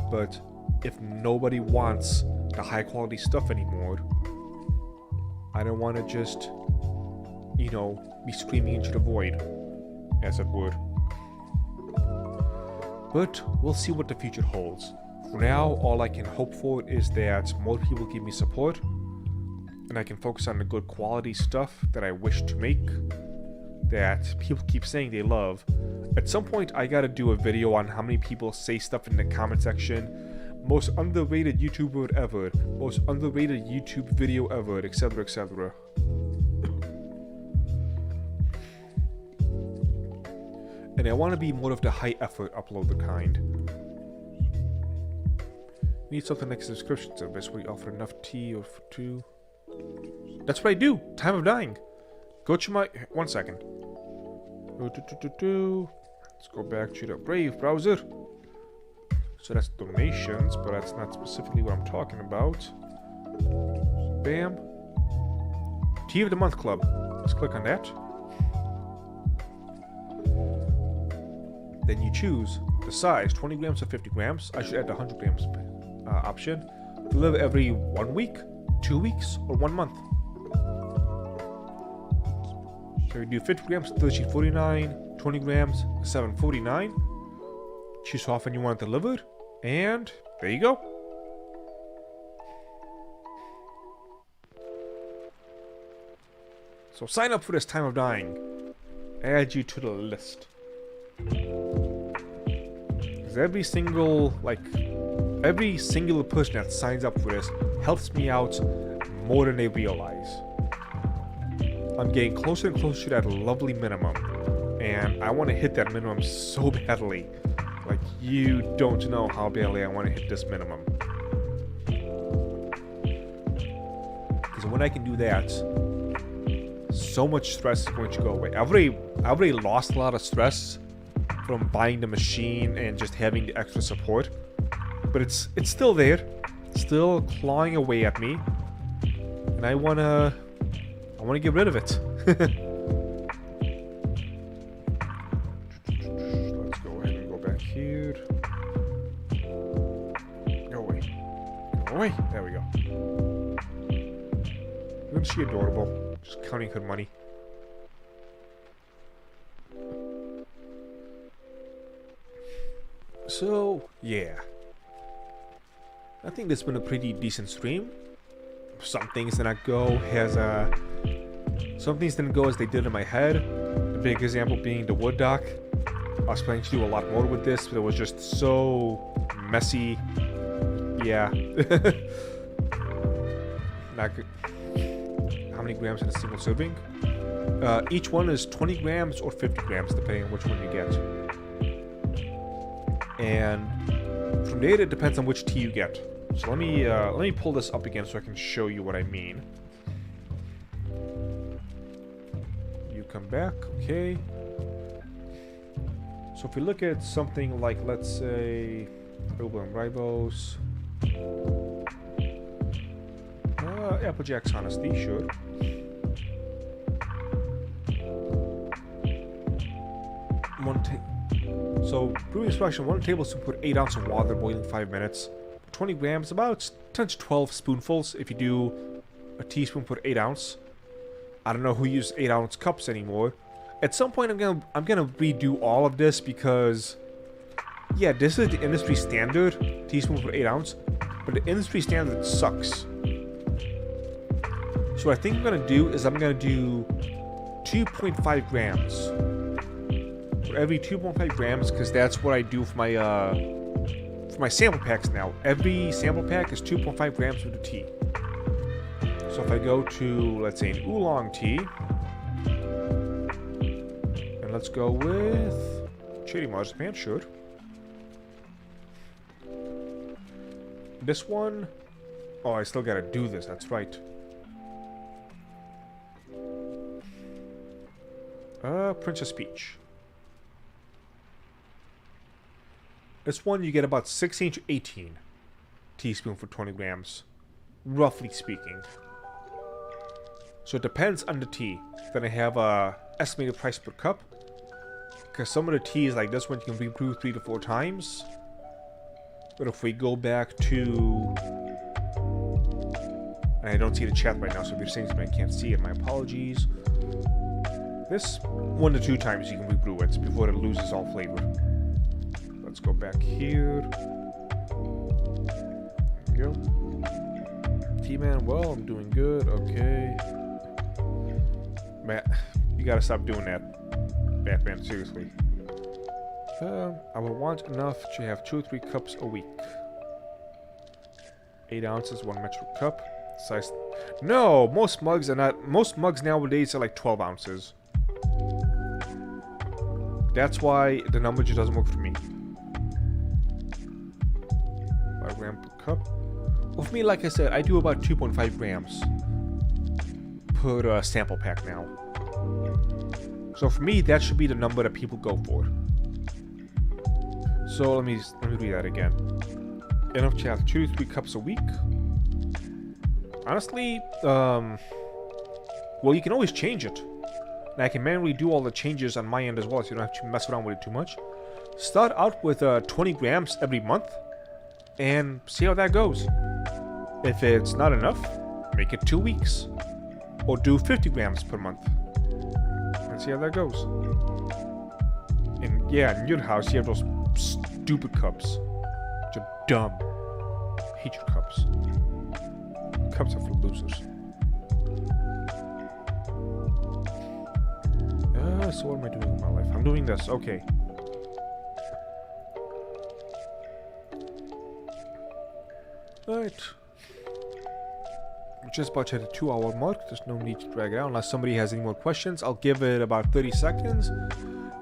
But if nobody wants the high quality stuff anymore, I don't want to just, you know, be screaming into the void, as it would. But we'll see what the future holds. For now, all I can hope for is that more people give me support, and I can focus on the good quality stuff that I wish to make, that people keep saying they love. At some point, I gotta do a video on how many people say stuff in the comment section. Most underrated YouTuber ever, most underrated YouTube video ever, etc, etc. And I want to be more of the high effort uploader kind. Need something like a subscription service where you offer enough tea or for 2. That's what I do. Time of dying. Go to my... 1 second. Let's go back to the Brave browser. So that's donations, but that's not specifically what I'm talking about. Bam. Tea of the Month Club. Let's click on that. Then you choose the size, 20 grams or 50 grams. I should add the 100 grams option. Deliver every 1 week, 2 weeks, or 1 month. So we do 50 grams, $13.49, 20 grams, $7.49. Choose how often you want it delivered, and there you go. So sign up for this time of dying. Add you to the list. Because every singular person that signs up for this helps me out more than they realize. I'm getting closer and closer to that lovely minimum, and I want to hit that minimum so badly. Like, you don't know how badly I want to hit this minimum. Because when I can do that, so much stress is going to go away. I've already lost a lot of stress from buying the machine and just having the extra support, but it's still there, still clawing away at me, and I wanna get rid of it. Let's go ahead and go back here. Go away. Go away. There we go. Isn't she adorable? Just counting her money. So, yeah. I think this has been a pretty decent stream. Some things did not go some things didn't go as they did in my head. The big example being the wood dock. I was planning to do a lot more with this, but it was just so messy. Yeah. Not good. How many grams in a single serving? Each one is 20 grams or 50 grams, depending on which one you get. And from there, it depends on which tea you get. So let me pull this up again so I can show you what I mean. You come back, okay. So if we look at something like, let's say, herbal and ribose, Applejack's Honesty, sure. So, brewing instruction, 1 tablespoon, put 8 ounces of water, boiling 5 minutes. 20 grams, about 10 to 12 spoonfuls. If you do a teaspoon, put 8 ounces. I don't know who uses 8 ounce cups anymore. At some point, I'm gonna redo all of this because, yeah, this is the industry standard, teaspoon for 8 ounce, but the industry standard sucks. So what I think I'm gonna do is I'm gonna do 2.5 grams. For every 2.5 grams, because that's what I do for my sample packs now. Every sample pack is 2.5 grams of the tea. So if I go to, let's say, an oolong tea, and let's go with cherry marzipan, sure. This one, oh, I still gotta do this, that's right. Princess Peach. This one you get about 16 to 18 teaspoon for 20 grams, roughly speaking. So it depends on the tea. Then I have a estimated price per cup, because some of the teas like this one you can rebrew 3 to 4 times. But if we go back to, and I don't see the chat right now, so if you're saying something I can't see it, my apologies. This 1 to 2 times you can rebrew it before it loses all flavor. Let's go back here. There we go. T-Man, well, I'm doing good. Okay. Matt, you gotta stop doing that. Batman, seriously. I would want enough to have 2 or 3 cups a week. 8 ounces, 1 metric cup. Size. No, most mugs are not. Most mugs nowadays are like 12 ounces. That's why the number just doesn't work for me. 5 grams per cup. Well, for me, like I said, I do about 2.5 grams per sample pack now. So for me, that should be the number that people go for. So let me read that again. Enough to have 2 to 3 cups a week. Honestly, well, you can always change it. And I can manually do all the changes on my end as well, so you don't have to mess around with it too much. Start out with 20 grams every month and see how that goes. If it's not enough, make it 2 weeks. Or do 50 grams per month. And see how that goes. And yeah, in your house you have those stupid cups. You're dumb. I hate your cups. Cups are for losers. So what am I doing with my life? I'm doing this, okay. Alright. We're just about to hit the 2-hour mark. There's no need to drag it out unless somebody has any more questions. I'll give it about 30 seconds.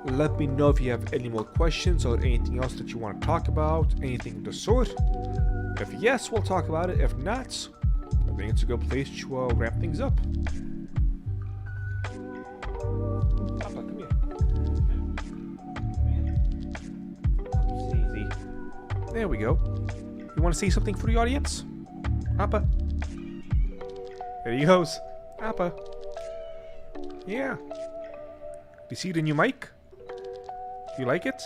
Let me know if you have any more questions or anything else that you want to talk about. Anything of the sort. If yes, we'll talk about it. If not, I think it's a good place to wrap things up. Papa, come here. Easy. There we go. You want to say something for the audience? Papa. There he goes. Appa. Yeah. You see the new mic? You like it?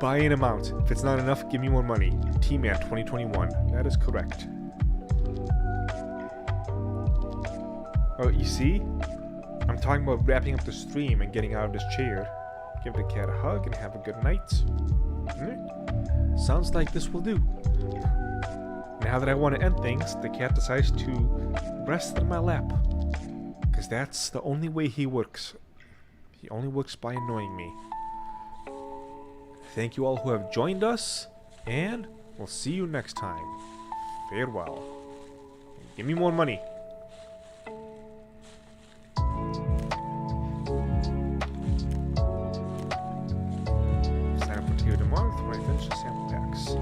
Buy an amount. If it's not enough, give me more money. T-Man 2021. That is correct. Oh, you see? I'm talking about wrapping up the stream and getting out of this chair. Give the cat a hug and have a good night. Sounds like this will do. Now that I want to end things, the cat decides to rest in my lap. Because that's the only way he works. He only works by annoying me. Thank you all who have joined us, and we'll see you next time. Farewell. Give me more money. Sign up for tier of the month when I finish the sample packs.